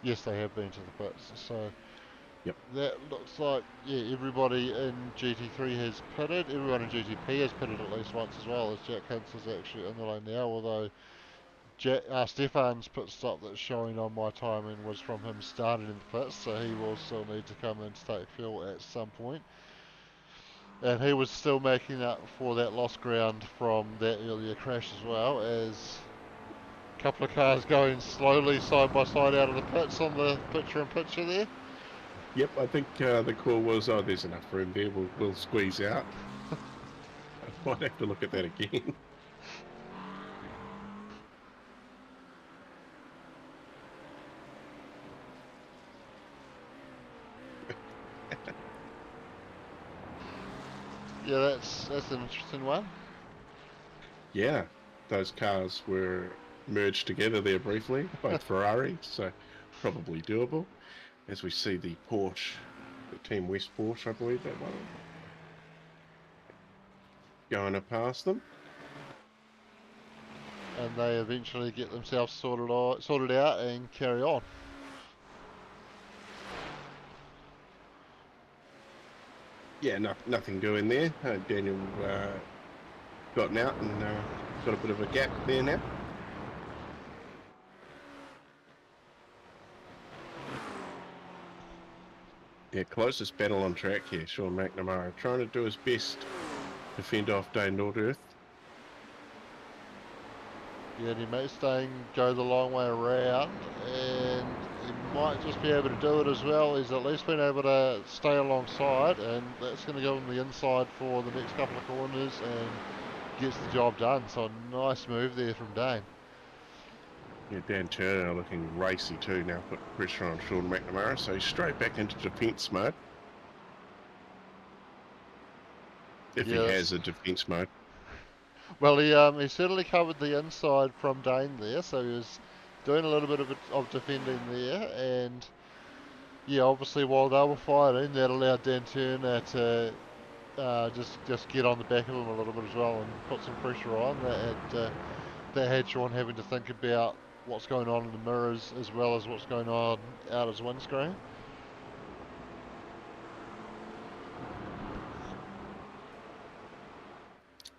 Yes, they have been to the pits. So Yep. that looks like, yeah, everybody in GT3 has pitted. Everyone in GTP has pitted at least once as well, as Jack Hintz is actually in the lane now, although Stefan's pit stop that's showing on my timing was from him starting in the pits, so he will still need to come in to take fuel at some point. And he was still making up for that lost ground from that earlier crash as well, as a couple of cars going slowly side by side out of the pits on the picture there. Yep, I think the call was, oh, there's enough room there, we'll squeeze out. I might have to look at that again. Yeah, that's an interesting one. Yeah, those cars were merged together there briefly, both Ferrari, so probably doable. As we see the Porsche, the Team West Porsche, I believe that one, going past them. And they eventually get themselves sorted out and carry on. Yeah, nothing doing there. Daniel gotten out and got a bit of a gap there now. Yeah, closest battle on track here, Sean McNamara, trying to do his best to fend off Dane Nordirth. Yeah, and he may stay and go the long way around, and he might just be able to do it as well. He's at least been able to stay alongside, and that's going to go on the inside for the next couple of corners and gets the job done. So a nice move there from Dane. Yeah, Dan Turner looking racy too now, put pressure on Sean McNamara, so he's straight back into defence mode. If he Yeah, has a defence mode. well, he certainly covered the inside from Dane there, so he was doing a little bit of defending there, and yeah, obviously while they were fighting, that allowed Dan Turner to just get on the back of him a little bit as well and put some pressure on. That had Sean having to think about what's going on in the mirrors as well as what's going on out his windscreen.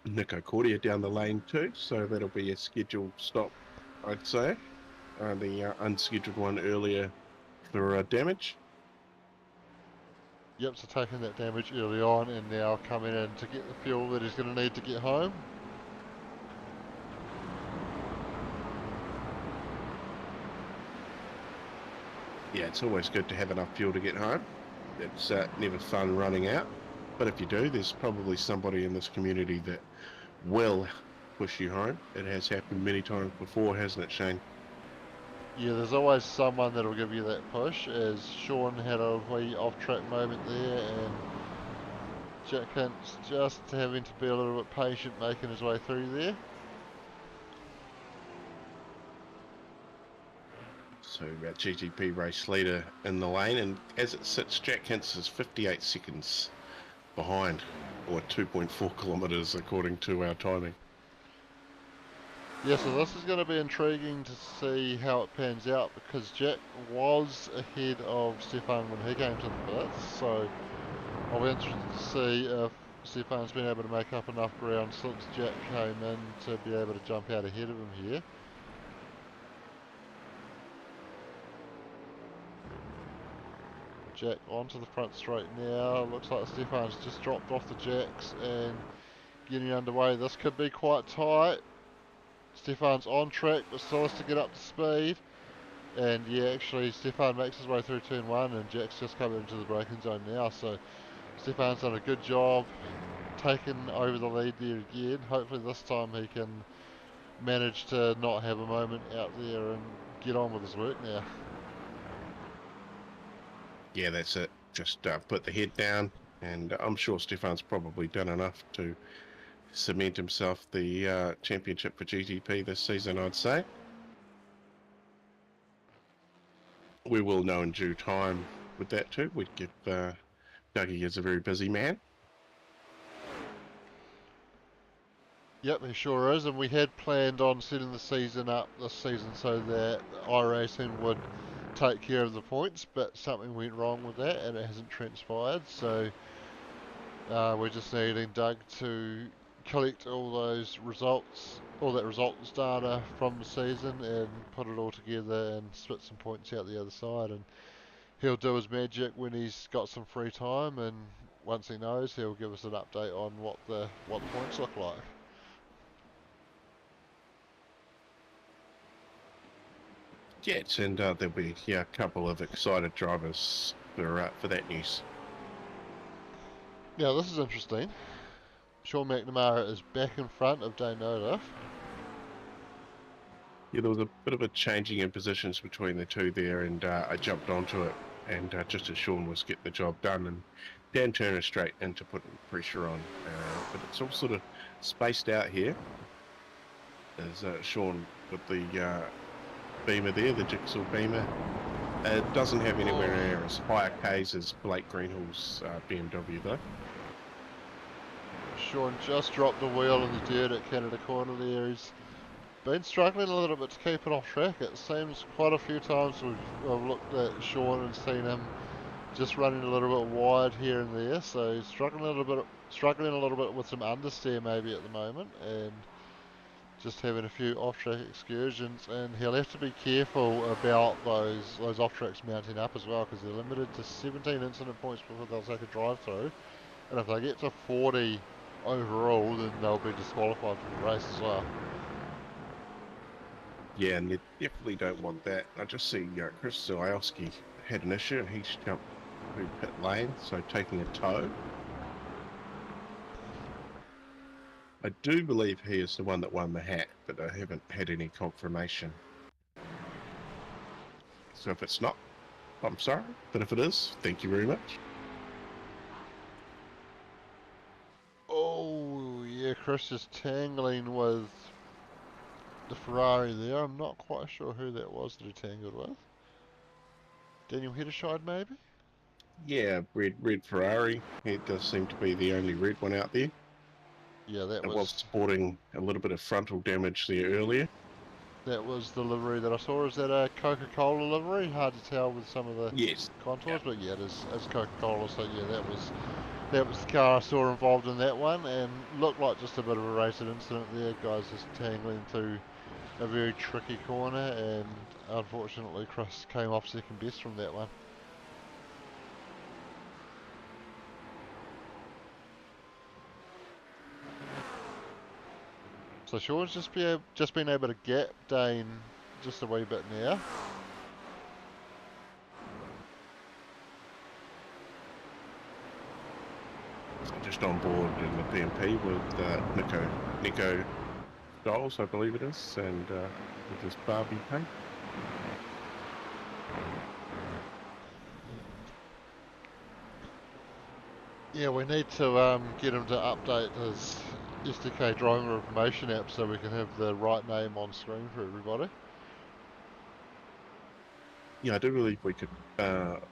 Nico Cordia down the lane too, so that'll be a scheduled stop, I'd say. The unscheduled one earlier for damage. Yep, so taking that damage early on and now coming in to get the fuel that he's going to need to get home. Yeah, it's always good to have enough fuel to get home. It's never fun running out, but if you do, there's probably somebody in this community that will push you home. It has happened many times before, hasn't it, Shane? Yeah, there's always someone that'll give you that push, as Sean had a wee off-track moment there, and Jack Hint's just having to be a little bit patient making his way through there. So GTP race leader in the lane, and as it sits, Jack Hintz is 58 seconds behind, or 2.4 kilometres according to our timing. Yeah, so this is going to be intriguing to see how it pans out, because Jack was ahead of Stefan when he came to the pits, so I'll be interested to see if Stefan's been able to make up enough ground since Jack came in to be able to jump out ahead of him here. Jack onto the front straight now. Looks like Stefan's just dropped off the jacks and getting underway. This could be quite tight. Stefan's on track but still has to get up to speed. And yeah, actually Stefan makes his way through turn one and Jack's just coming into the braking zone now. So Stefan's done a good job taking over the lead there again. Hopefully this time he can manage to not have a moment out there and get on with his work now. Yeah, that's it. Just put the head down, and I'm sure Stefan's probably done enough to cement himself the championship for GTP this season, I'd say. We will know in due time with that too. We'd give Dougie is a very busy man. Yep, he sure is, and we had planned on setting the season up this season so that iRacing would take care of the points, but something went wrong with that and it hasn't transpired. So we're just needing Doug to collect all those results, all that results data from the season, and put it all together and spit some points out the other side. And he'll do his magic when he's got some free time, and once he knows, he'll give us an update on what the points look like. Yes, and there'll be a couple of excited drivers for that news. Now this is interesting. Sean McNamara is back in front of Dane Notiff. Yeah, there was a bit of a changing in positions between the two there, and I jumped onto it, and just as Sean was getting the job done, and Dan Turner straight into putting pressure on. But it's all sort of spaced out here. There's Sean with the beamer there, the jigsaw beamer. It doesn't have anywhere near as high a Ks as Blake Greenhall's BMW though. Sean just dropped the wheel in the dirt at Canada Corner there. He's been struggling a little bit to keep it off track. It seems quite a few times we've looked at Sean and seen him just running a little bit wide here and there. So he's struggling a little bit with some understeer maybe at the moment, and just having a few off-track excursions, and he'll have to be careful about those off-tracks mounting up as well, because they're limited to 17 incident points before they'll take a drive-through, and if they get to 40 overall, then they'll be disqualified from the race as well. Yeah, and you definitely don't want that. I just see Chris Zajewski had an issue, and he's jumped through pit lane, so taking a tow. I do believe he is the one that won the hat, but I haven't had any confirmation. So if it's not, I'm sorry, but if it is, thank you very much. Oh, yeah, Chris is tangling with the Ferrari there. I'm not quite sure who that was that he tangled with. Daniel Hedderscheid, maybe? Yeah, red Ferrari. It does seem to be the only red one out there. Yeah, It was sporting a little bit of frontal damage there earlier. That was the livery that I saw. Is that a Coca-Cola livery? Hard to tell with some of the contours, but yeah, it's Coca-Cola. So yeah, that was the car I saw involved in that one, and looked like just a bit of a racing incident there. Guys just tangling through a very tricky corner, and unfortunately Chris came off second best from that one. So Sean's just been able to gap Dane just a wee bit now. Just on board in the PMP with Nico Doles, I believe it is, and with his Barbie paint. Yeah, we need to get him to update his SDK driver information app so we can have the right name on screen for everybody. Yeah, I do believe we could.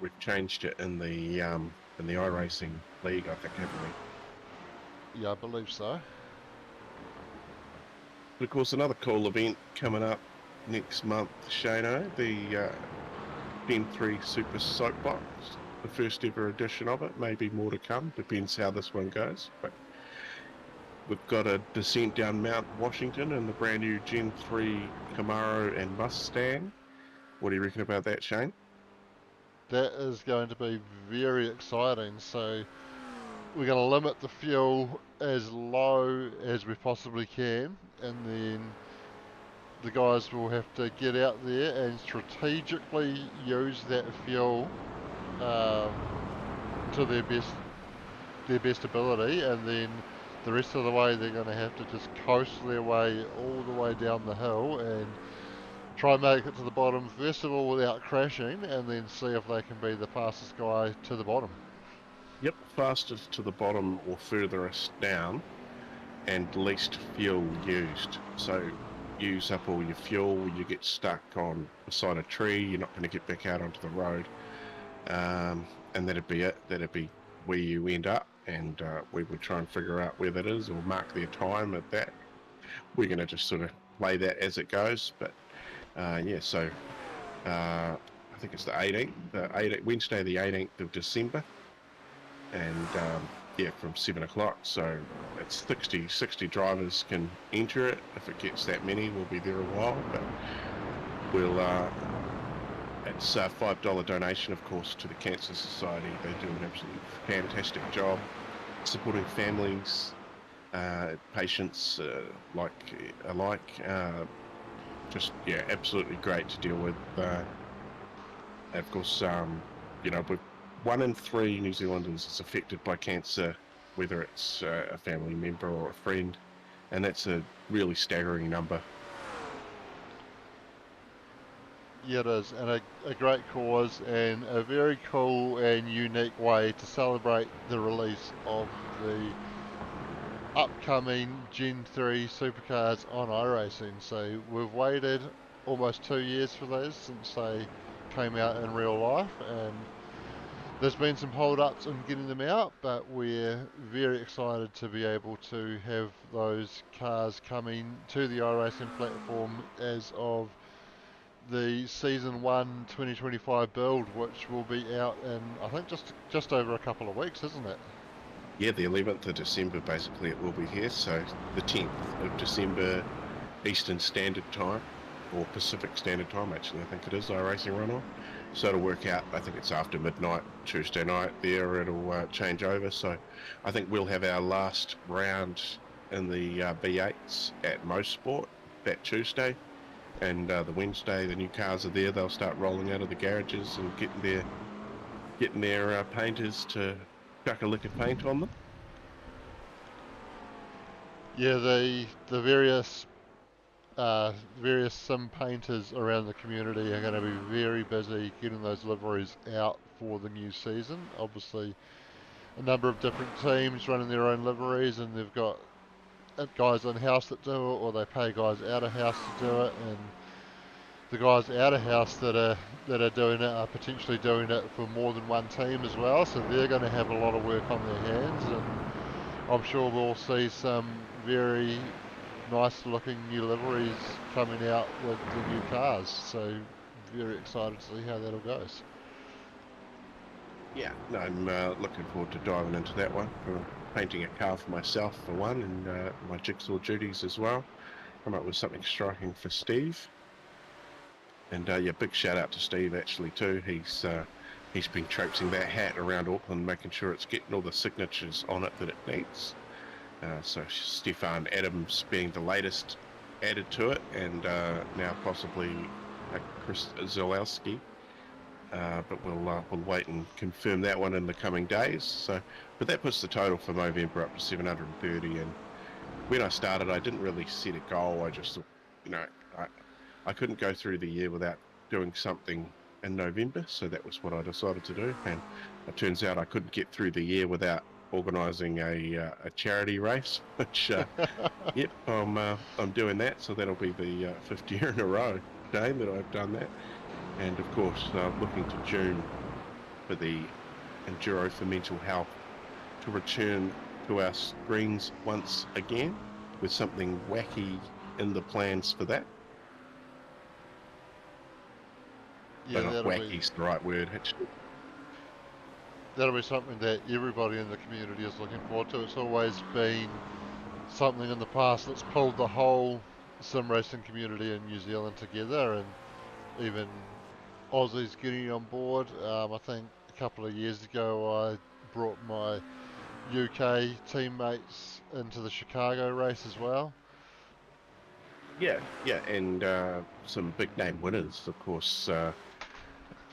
We've changed it in the iRacing league, I think, haven't we? Yeah, I believe so. But of course, another cool event coming up next month, Shano, the Gen 3 Super Soapbox, the first ever edition of it. Maybe more to come, depends how this one goes. But we've got a descent down Mount Washington in the brand new Gen 3 Camaro and Mustang. What do you reckon about that, Shane? That is going to be very exciting. So we're going to limit the fuel as low as we possibly can, and then the guys will have to get out there and strategically use that fuel to their best ability, and then the rest of the way they're going to have to just coast their way all the way down the hill and try and make it to the bottom first of all without crashing, and then see if they can be the fastest guy to the bottom. Yep, fastest to the bottom or furthest down, and least fuel used. So use up all your fuel, you get stuck on beside a tree, you're not going to get back out onto the road, and that'd be it. That'd be where you end up, and we would try and figure out where that is or mark their time at that. We're going to just sort of play that as it goes, but yeah, so I think it's the 18th, Wednesday the 18th of December, and yeah, from 7 o'clock. So it's 60 drivers can enter it. If it gets that many, we'll be there a while, but we'll it's a $5 donation, of course, to the Cancer Society. They do an absolutely fantastic job supporting families, patients alike. Just, yeah, absolutely great to deal with. Of course, you know, 1 in 3 New Zealanders is affected by cancer, whether it's a family member or a friend, and that's a really staggering number. Yeah, it is, and a great cause, and a very cool and unique way to celebrate the release of the upcoming Gen 3 supercars on iRacing. So we've waited almost 2 years for those since they came out in real life, and there's been some hold-ups in getting them out, but we're very excited to be able to have those cars coming to the iRacing platform as of the Season 1 2025 build, which will be out in, I think, just over a couple of weeks, isn't it? Yeah, the 11th of December, basically, it will be here. So the 10th of December, Eastern Standard Time, or Pacific Standard Time, actually, I think it is, iRacing run-on. So it'll work out, I think it's after midnight, Tuesday night there, it'll change over. So I think we'll have our last round in the B8s at Mo Sport that Tuesday. And the Wednesday, the new cars are there. They'll start rolling out of the garages and getting their painters to chuck a lick of paint on them. Yeah, the various sim painters around the community are going to be very busy getting those liveries out for the new season. Obviously, a number of different teams running their own liveries, and they've got guys in house that do it, or they pay guys out of house to do it, and the guys out of house that are doing it are potentially doing it for more than one team as well. So they're going to have a lot of work on their hands, and I'm sure we'll see some very nice looking new liveries coming out with the new cars. So very excited to see how that all goes. Yeah, no, I'm looking forward to diving into that one. For painting a car for myself for one, and my jigsaw duties as well. Come up with something striking for Steve. And yeah, big shout out to Steve actually too. He's been traipsing that hat around Auckland, making sure it's getting all the signatures on it that it needs. So Stefan Adams being the latest added to it, and now possibly Chris Zalewski. But we'll wait and confirm that one in the coming days. So, but that puts the total for Movember up to 730. And when I started, I didn't really set a goal. I just thought, you know, I couldn't go through the year without doing something in November. So that was what I decided to do. And it turns out I couldn't get through the year without organising a charity race, which yep, I'm doing that. So that'll be the 5th year in a row, Dane, that I've done that. And of course, looking to June for the Enduro for Mental Health to return to our screens once again with something wacky in the plans for that. Yeah, But not wacky's the right word, actually. that'll be something that everybody in the community is looking forward to. It's always been something in the past that's pulled the whole sim racing community in New Zealand together, and even Aussies getting on board. I think a couple of years ago I brought my UK teammates into the Chicago race as well. Yeah, and some big name winners, of course.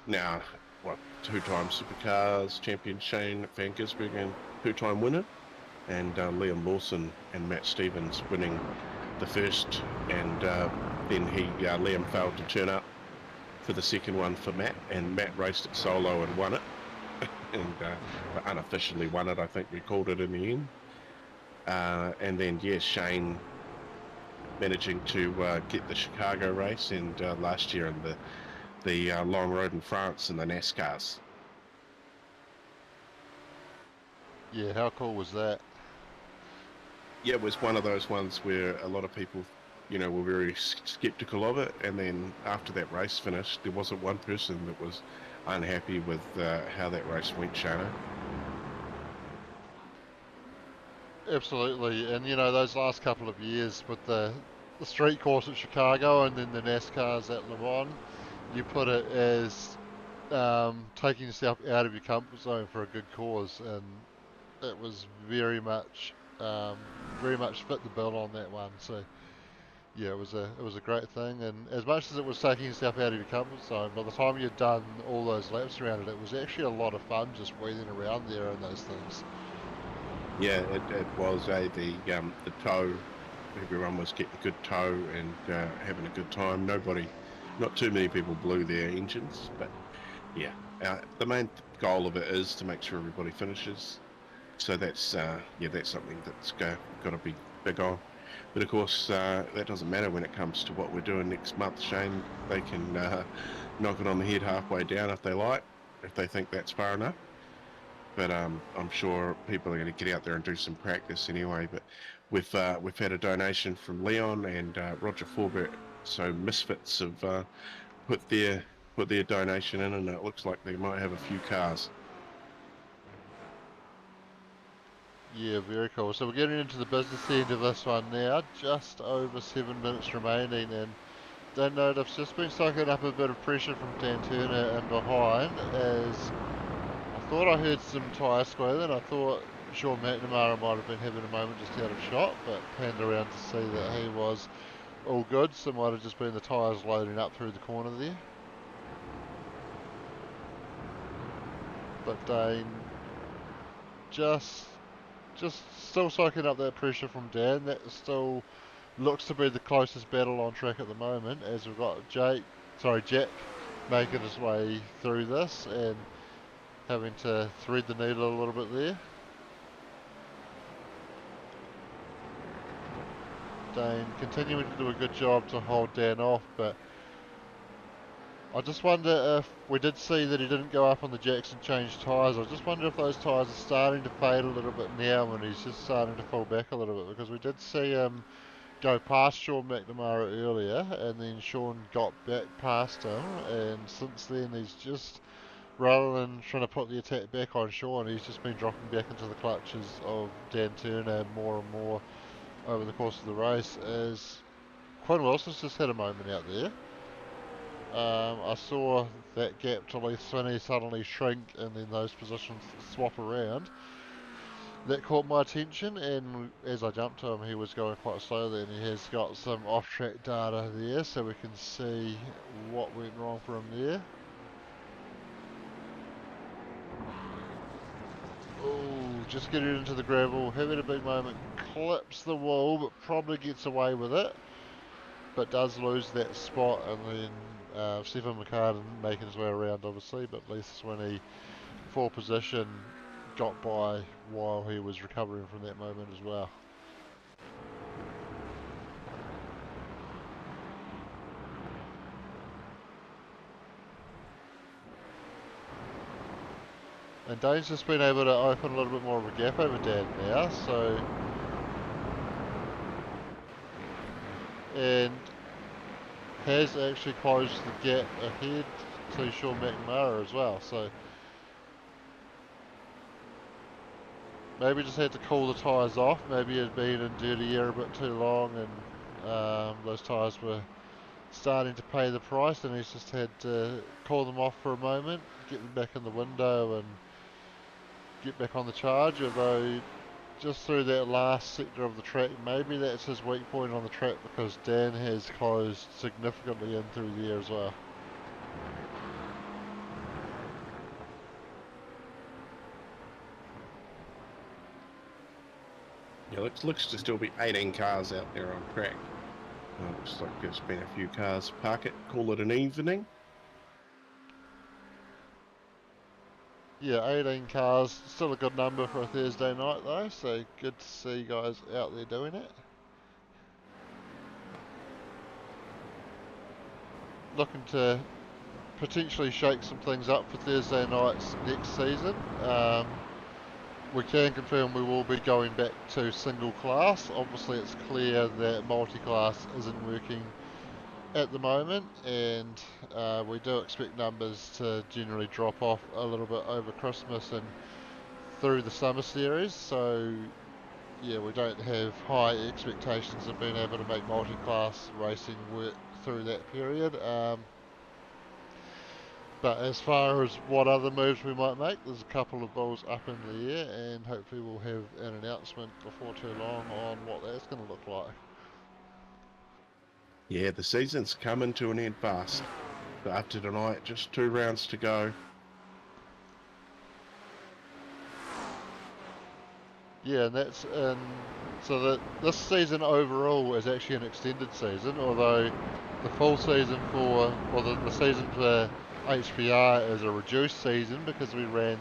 Now, what, 2-time SuperCars champion Shane Van Gisbergen, 2-time winner, and Liam Lawson and Matt Stevens winning the first, and then Liam failed to turn up for the second one for Matt, and Matt raced it solo and won it, and unofficially won it, I think we called it in the end. And then, yeah, Shane managing to get the Chicago race, and last year in the long road in France in the NASCARs. Yeah, how cool was that? Yeah, it was one of those ones where a lot of people were very skeptical of it. And then after that race finished, there wasn't one person that was unhappy with how that race went, Shano. Absolutely, and those last couple of years with the street course at Chicago and then the NASCARs at Le Mans, you put it as taking yourself out of your comfort zone for a good cause, and it was very much fit the bill on that one. So yeah, it was a great thing, and as much as it was taking yourself out of your comfort zone, by the time you'd done all those laps around it, it was actually a lot of fun just wheeling around there in those things. Yeah, it was the tow. Everyone was getting a good tow and having a good time. Not too many people blew their engines, but yeah, the main goal of it is to make sure everybody finishes. So that's that's something that's got to be big on. But of course, that doesn't matter when it comes to what we're doing next month, Shane. They can knock it on the head halfway down if they like, if they think that's far enough. But I'm sure people are going to get out there and do some practice anyway. But we've had a donation from Leon and Roger Forbert. So Misfits have put their donation in, and it looks like they might have a few cars. Yeah, very cool. So we're getting into the business end of this one now. Just over 7 minutes remaining, and don't know, I've just been soaking up a bit of pressure from Dan Turner in behind, as I thought I heard some tyre squealing. I thought Sean McNamara might have been having a moment just out of shot, but panned around to see that he was all good, so it might have just been the tyres loading up through the corner there. But Dane just still soaking up that pressure from Dan. That still looks to be the closest battle on track at the moment, as we've got Jack making his way through this and having to thread the needle a little bit there. Dane continuing to do a good job to hold Dan off, but I just wonder if we did see that he didn't go up on the Jackson change tyres. I just wonder if those tyres are starting to fade a little bit now and he's just starting to fall back a little bit, because we did see him go past Sean McNamara earlier, and then Sean got back past him, and since then he's just, rather than trying to put the attack back on Sean, he's just been dropping back into the clutches of Dan Turner more and more over the course of the race, as Quinn Wilson's just had a moment out there. I saw that gap to Leith Swinney suddenly shrink and then those positions swap around. That caught my attention, and as I jumped to him, he was going quite slowly, and he has got some off-track data there, so we can see what went wrong for him there. Oh, just getting into the gravel, having a big moment, clips the wall, but probably gets away with it, but does lose that spot, and then Stephen McCartan making his way around, obviously, but Leith Swinney, full position, got by while he was recovering from that moment as well. And Dane's just been able to open a little bit more of a gap over Dan now, so... And has actually closed the gap ahead to Sean McNamara as well, so... Maybe just had to cool the tyres off, maybe it had been in dirty air a bit too long, and those tyres were starting to pay the price, and he's just had to cool them off for a moment, get them back in the window and get back on the charge, although just through that last sector of the track, maybe that's his weak point on the track, because Dan has closed significantly in through there as well. Yeah, looks to still be 18 cars out there on track. Looks like there's been a few cars park it, call it an evening. Yeah, 18 cars, still a good number for a Thursday night though, so good to see guys out there doing it. Looking to potentially shake some things up for Thursday nights next season. we can confirm we will be going back to single class. Obviously, it's clear that multi-class isn't working at the moment, and we do expect numbers to generally drop off a little bit over Christmas and through the summer series. So yeah, we don't have high expectations of being able to make multi-class racing work through that period. But as far as what other moves we might make, there's a couple of balls up in the air, and hopefully we'll have an announcement before too long on what that's going to look like. Yeah, the season's coming to an end fast. But after tonight, just 2 rounds to go. Yeah, and so that this season overall is actually an extended season, although the full season the season for HPR is a reduced season because we ran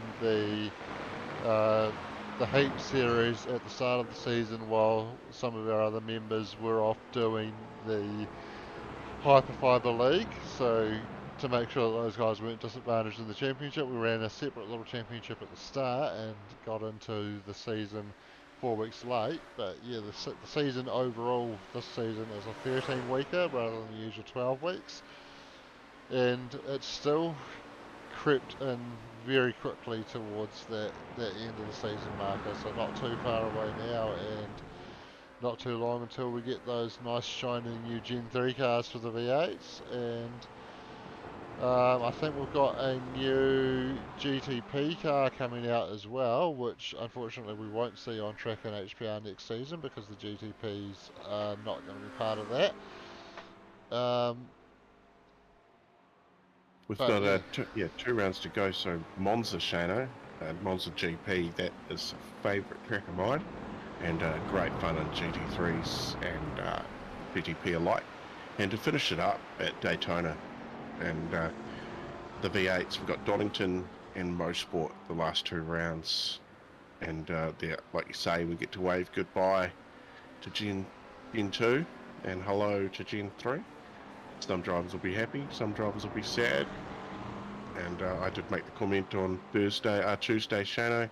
uh, the heat series at the start of the season while some of our other members were off doing the Hyperfiber League. So to make sure that those guys weren't disadvantaged in the championship, we ran a separate little championship at the start and got into the season 4 weeks late. But yeah, the season overall this season is a 13 weeker rather than the usual 12 weeks, and it's still crept in very quickly towards that end of the season marker, so not too far away now, and not too long until we get those nice shiny new Gen 3 cars for the V8s, and I think we've got a new GTP car coming out as well, which unfortunately we won't see on track in HPR next season because the GTPs are not going to be part of that. We've But got yeah, 2 rounds to go. So Monza Shano, Monza GP, that is a favourite track of mine, and great fun in GT3s and GTP alike. And to finish it up at Daytona and the V8s, we've got Donington and Mosport the last 2 rounds, and there, like you say, we get to wave goodbye to Gen 2 and hello to Gen 3. Some drivers will be happy, some drivers will be sad. And I did make the comment on Tuesday, Shano.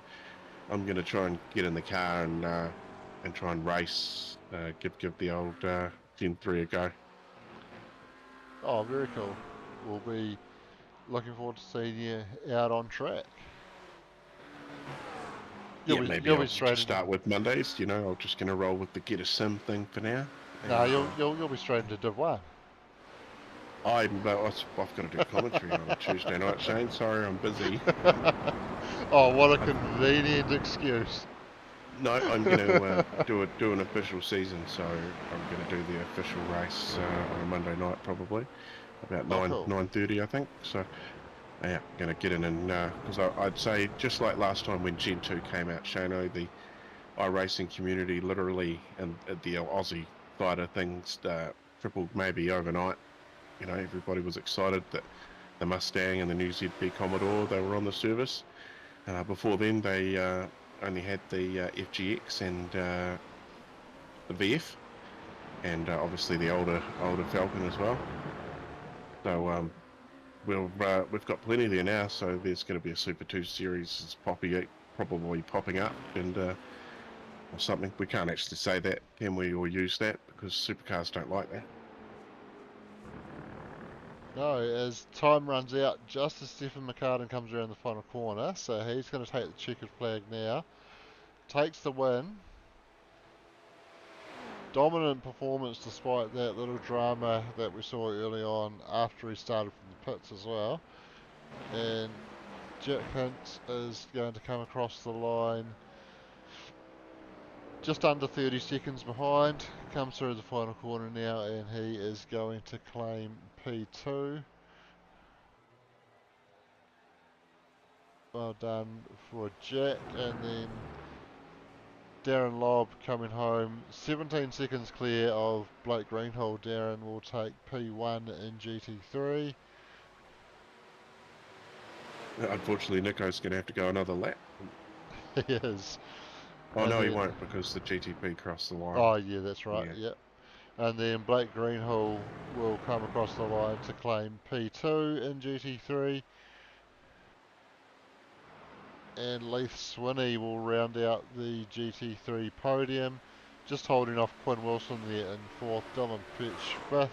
I'm going to try and get in the car and try and race, give the old Gen 3 a go. oh, very cool. We'll be looking forward to seeing you out on track. Yeah, maybe You'll I'll be straight just into start with Mondays. I'm just going to roll with the get a sim thing for now. no, And you'll be straight into Div 1. I've got to do commentary on a Tuesday night, Shane. Sorry, I'm busy. Oh, what a convenient excuse. No, I'm going to do an official season, so I'm going to do the official race on a Monday night, probably about Oh, cool. 9:30, I think. So yeah, going to get in and because I'd say just like last time when Gen 2 came out, Shano, the iRacing community literally and the Aussie side of things tripled maybe overnight. Everybody was excited that the Mustang and the new ZP Commodore, they were on the service. Before then, they only had the FGX and the VF, and obviously the older Falcon as well. So we've got plenty there now. So there's going to be a Super 2 series probably popping up, and or something. We can't actually say that, can we, or use that because supercars don't like that. No, as time runs out, just as Stephen McCartan comes around the final corner, so he's going to take the checkered flag now. Takes the win. Dominant performance despite that little drama that we saw early on after he started from the pits as well. And Jack Hintz is going to come across the line just under 30 seconds behind. Comes through the final corner now, and he is going to claim P2. Well done for Jack, and then Darren Lobb coming home 17 seconds clear of Blake Greenhall. Darren will take P1 in GT3. Unfortunately, Nico's going to have to go another lap. He is. Oh And no, he then, won't because the GTP crossed the line. oh yeah, that's right, Yeah. yep. And then Blake Greenhall will come across the line to claim P2 in GT3. and Leith Swinney will round out the GT3 podium, just holding off Quinn Wilson there in 4th, Dylan Petch 5th,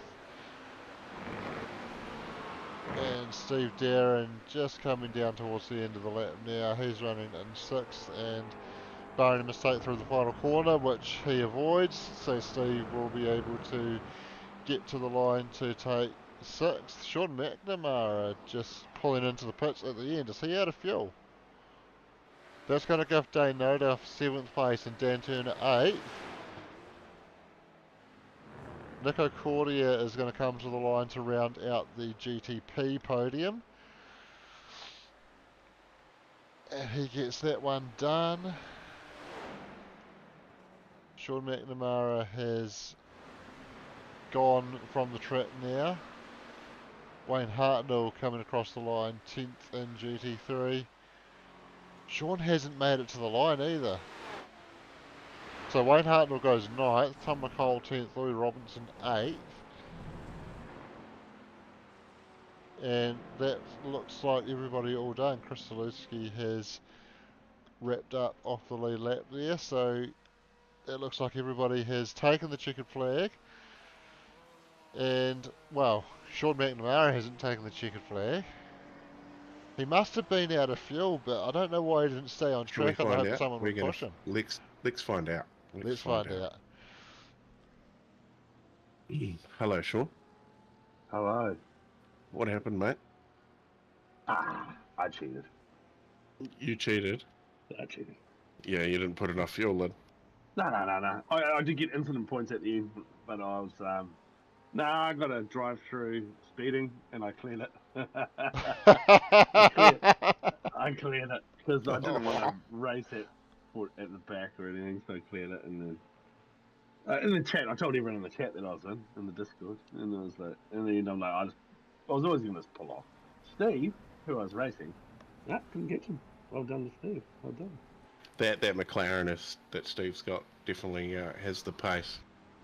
and Steve Darren just coming down towards the end of the lap now. He's running in 6th and barring a mistake through the final corner, which he avoids, so Steve will be able to get to the line to take 6th. Sean McNamara just pulling into the pits at the end. Is he out of fuel? That's going to give Dane Noda 7th place and Dan Turner 8th. Nico Cordia is going to come to the line to round out the GTP podium. And he gets that one done. Sean McNamara has gone from the track now. Wayne Hartnell coming across the line, 10th in GT3. Sean hasn't made it to the line either. So Wayne Hartnell goes 9th, Tom McCall 10th, Louis Robinson 8th. And that looks like everybody all done. Chris Zalewski has wrapped up off the lead lap there, so it looks like everybody has taken the checkered flag. And, well, Sean McNamara hasn't taken the checkered flag. He must have been out of fuel, but I don't know why he didn't stay on Should we track, and I find hope out? someone would push him. Let's find out. Let's find out. Hello, Sean. Hello. What happened, mate? I cheated. You cheated? I cheated. Yeah, you didn't put enough fuel in. No. I did get incident points at the end, but I was, I got a drive-through speeding, and I cleared it. I cleared it, because I didn't want to race it at the back or anything, so I cleared it, and then in the chat, I told everyone in the chat that I was in the Discord, and I was like, in the end, I'm like, I was always going to pull off. Steve, who I was racing, couldn't get him. Well done to Steve. Well done. That McLaren that Steve's got definitely has the pace.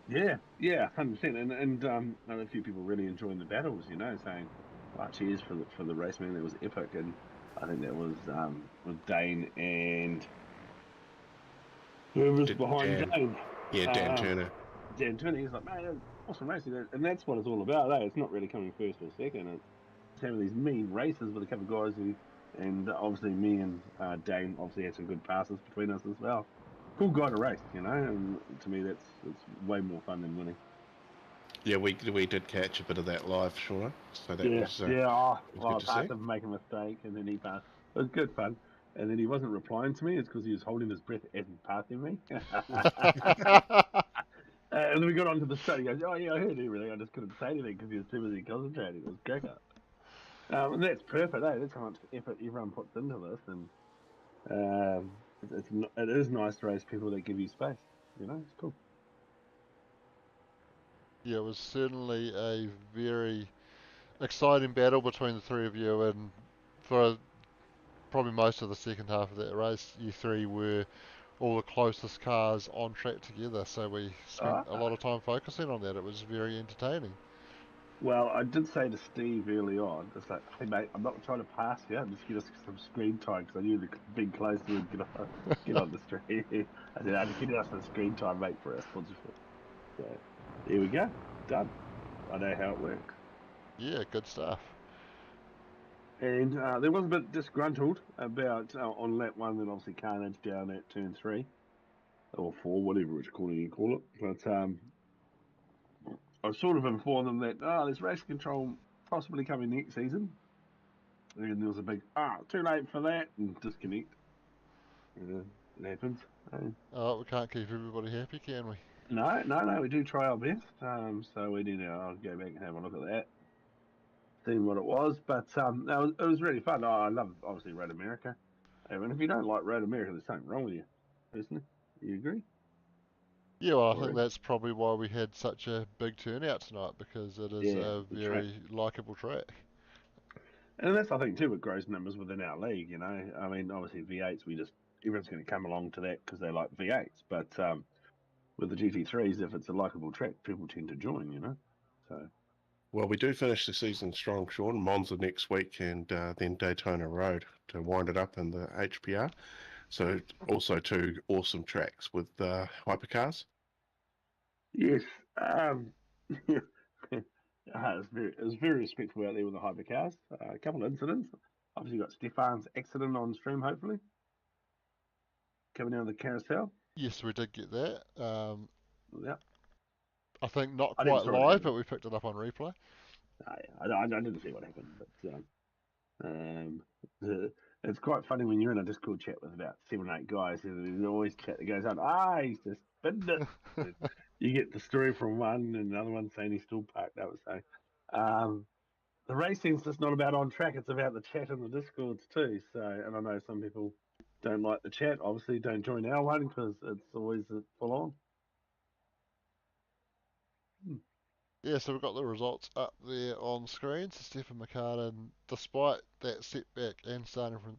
Yeah, 100%. And a few people really enjoying the battles, saying, cheers for the race, man. That was epic. And I think that was with Dane and whoever's behind Dane. Yeah, Dan Turner. Dan Turner, he's like, man, that was awesome racing. And that's what it's all about, eh? It's not really coming first or second. It's having these mean races with a couple of guys and obviously me and Dane obviously had some good passes between us as well. Cool guy to race, and to me it's way more fun than winning. Yeah, we did catch a bit of that live, Sean. So that was I passed him, make a mistake, and then he passed. It was good fun. And then he wasn't replying to me. It's because he was holding his breath as he passing me. And then we got onto the straight. He goes, "Oh yeah, I heard everything. I just couldn't say anything because he was too busy concentrating." It was cracker. And that's perfect. That's how much effort everyone puts into this, and it is nice to race people that give you space. It's cool. Yeah, it was certainly a very exciting battle between the three of you, and for probably most of the second half of that race, you three were all the closest cars on track together, so we spent a lot of time focusing on that. It was very entertaining. Well, I did say to Steve early on, it's like, hey mate, I'm not trying to pass you, I'm just get us some screen time, because I knew being close to him, get on the street. I said, I'd get us some screen time, mate, for us. So, there we go, done. I know how it works. Yeah, good stuff. And there was a bit disgruntled about on lap 1 that obviously carnage down at turn 3 or 4, whatever which corner you call it. But I sort of informed them that there's race control possibly coming next season. And there was a big too late for that, and disconnect. It happens. Oh, we can't keep everybody happy, can we? No, we do try our best. So we need to go back and have a look at that. See what it was, but it was really fun. I love obviously Road America, and if you don't like Road America, there's something wrong with you, personally. Do you agree? Yeah, well, I think that's probably why we had such a big turnout tonight, because it is a very likeable track. And that's, I think, too, what grows numbers within our league, I mean, obviously V8s, everyone's going to come along to that because they like V8s, but with the GT3s, if it's a likeable track, people tend to join, So Well, we do finish the season strong, Sean. Monza next week, and then Daytona Road to wind it up in the HPR. So also two awesome tracks with hypercars. Yes. It was very respectful out there with the hypercars. A couple of incidents. Obviously, got Stefan's accident on stream, hopefully, coming out of the carousel. Yes, we did get that. Yeah. I think not I never quite saw it live, happen. but we picked it up on replay. I didn't see what happened, but um, it's quite funny when you're in a Discord chat with about 7 or 8 guys, and there's always chat that goes on, he's just binned it. And you get the story from one, and another one saying he's still parked up. So the racing's just not about on track, it's about the chat in the Discords too. So, and I know some people don't like the chat, obviously don't join our one because it's always full on. Yeah, so we've got the results up there on screen. So Stefan McCartan, despite that setback and starting from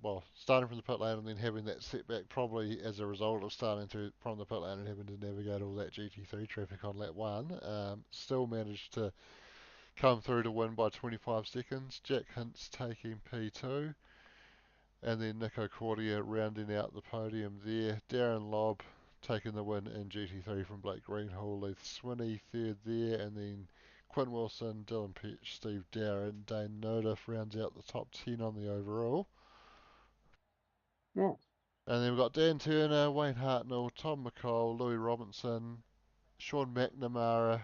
the pit lane and then having that setback, probably as a result of starting from the pit lane and having to navigate all that GT3 traffic on lap one, still managed to come through to win by 25 seconds. Jack Hintz taking P2, and then Nico Cordia rounding out the podium there. Darren Lobb taking the win in GT3 from Blake Greenhall. Leith Swinney third there, and then Quinn Wilson, Dylan Petch, Steve Dower, and Dane Notiff rounds out the top 10 on the overall. Yeah. And then we've got Dan Turner, Wayne Hartnell, Tom McCall, Louis Robinson, Sean McNamara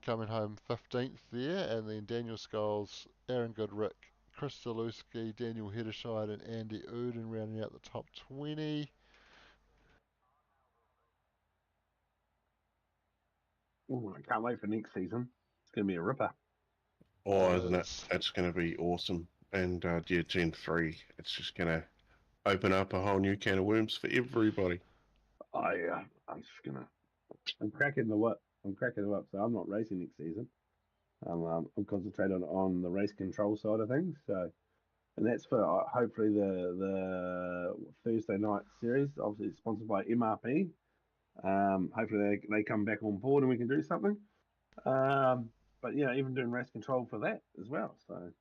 coming home 15th there, and then Daniel Scholes, Aaron Goodrick, Chris Zalewski, Daniel Hedderscheid, and Andy Uden rounding out the top 20. Ooh, I can't wait for next season. It's going to be a ripper. Oh, isn't it? That's going to be awesome. And yeah, Gen 3, it's just going to open up a whole new can of worms for everybody. I'm just going to... I'm cracking the whip. So I'm not racing next season. I'm concentrating on the race control side of things. So, and that's for hopefully the Thursday night series. Obviously, it's sponsored by MRP. Hopefully they come back on board and we can do something. But yeah, even doing race control for that as well. So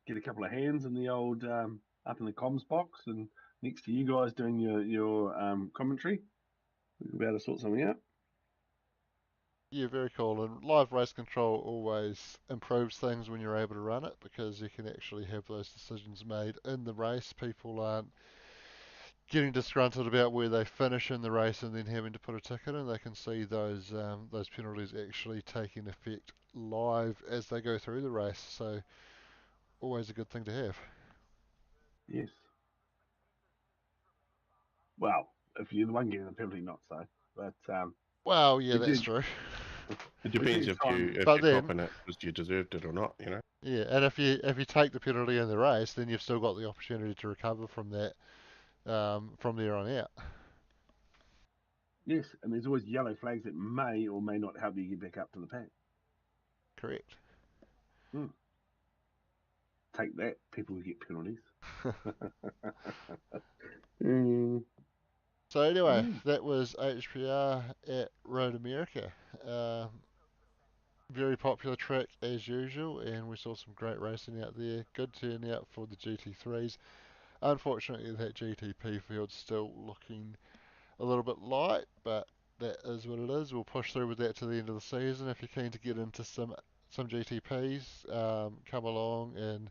get a couple of hands in the old up in the comms box and next to you guys doing your commentary. We'll be able to sort something out. Yeah, very cool. And live race control always improves things when you're able to run it because you can actually have those decisions made in the race. People aren't getting disgruntled about where they finish in the race and then having to put a ticket in. They can see those penalties actually taking effect live as they go through the race. So always a good thing to have. Yes. Well, if you're the one getting the penalty, not so. But well, yeah, that's did, true. It depends if you're copping it because you deserved it or not, you know. Yeah, and if you take the penalty in the race, then you've still got the opportunity to recover from that from there on out. Yes, and there's always yellow flags that may or may not help you get back up to the pack. Correct. Take that, people who get penalties. So anyway, that was HPR at Road America. Very popular track as usual, and we saw some great racing out there. Good turnout for the GT3s. Unfortunately, that GTP field's still looking a little bit light, but that is what it is. We'll push through with that to the end of the season. If you're keen to get into some GTPs, come along and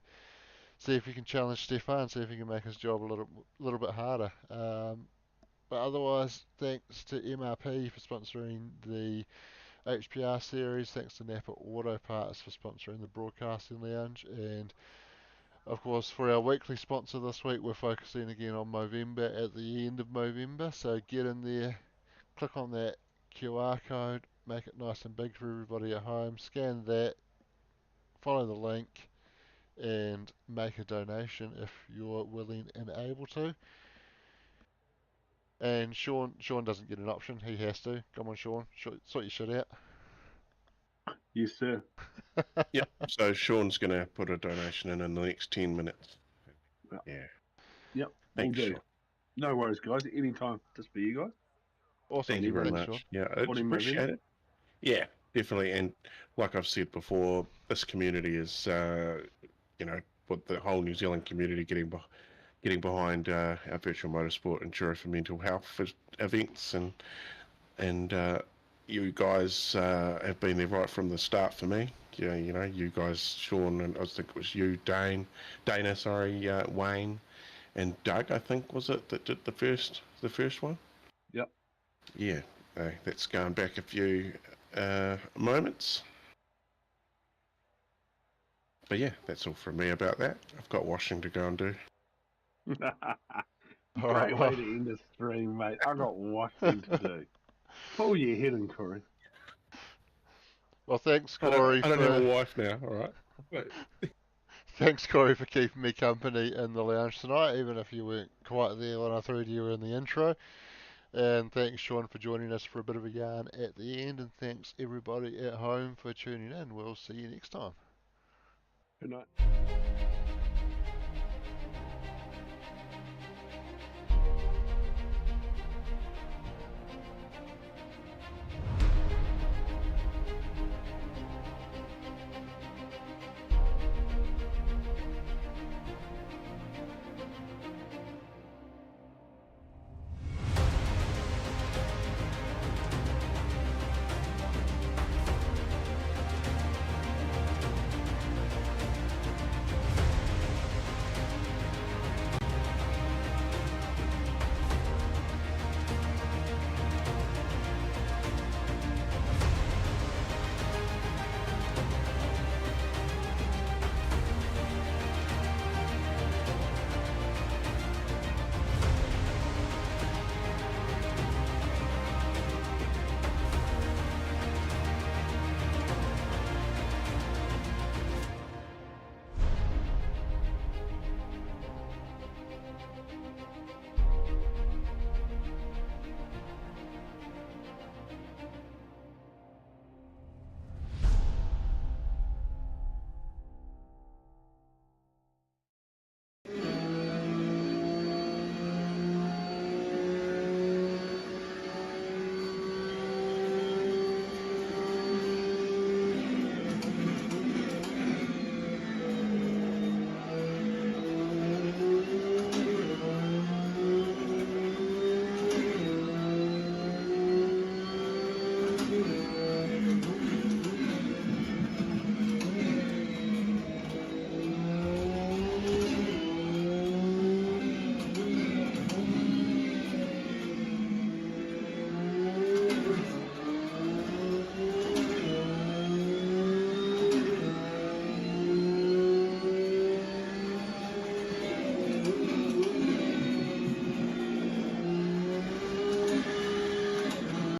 see if you can challenge Stefan, see if you can make his job a little bit harder. But otherwise, thanks to MRP for sponsoring the HPR series. Thanks to Napa Auto Parts for sponsoring the Broadcasting Lounge. And of course, for our weekly sponsor this week, we're focusing again on Movember at the end of Movember. So get in there, click on that QR code, make it nice and big for everybody at home. Scan that, follow the link, and make a donation if you're willing and able to. And Sean doesn't get an option. He has to. Come on, Sean. Sort your shit out. Yes, sir. Yep. So Sean's going to put a donation in the next 10 minutes. Yeah. Yep. Thanks, Will do. Sean. No worries, guys. Anytime, just for you guys. Awesome. Thank you very Thanks, much. Sean. Yeah, it's Body appreciated. Yeah. definitely. And like I've said before, this community is, with the whole New Zealand community getting behind our virtual motorsport and Jura for mental health events, and you guys have been there right from the start for me. Yeah, you guys, Sean, and I think it was you, Dana, sorry, Wayne, and Doug, I think was it that did the first one. Yep. Yeah, that's going back a few moments. But yeah, that's all from me about that. I've got washing to go and do. All right, Great well, way to end the stream, mate. I got washing to do. Pull your head in, Corey. well, thanks, I don't, Corey, I don't have for a wife now, all right? But thanks, Corey, for keeping me company in the lounge tonight, even if you weren't quite there when I threw to you in the intro. And thanks, Sean, for joining us for a bit of a yarn at the end. And thanks, everybody at home, for tuning in. We'll see you next time. Good night.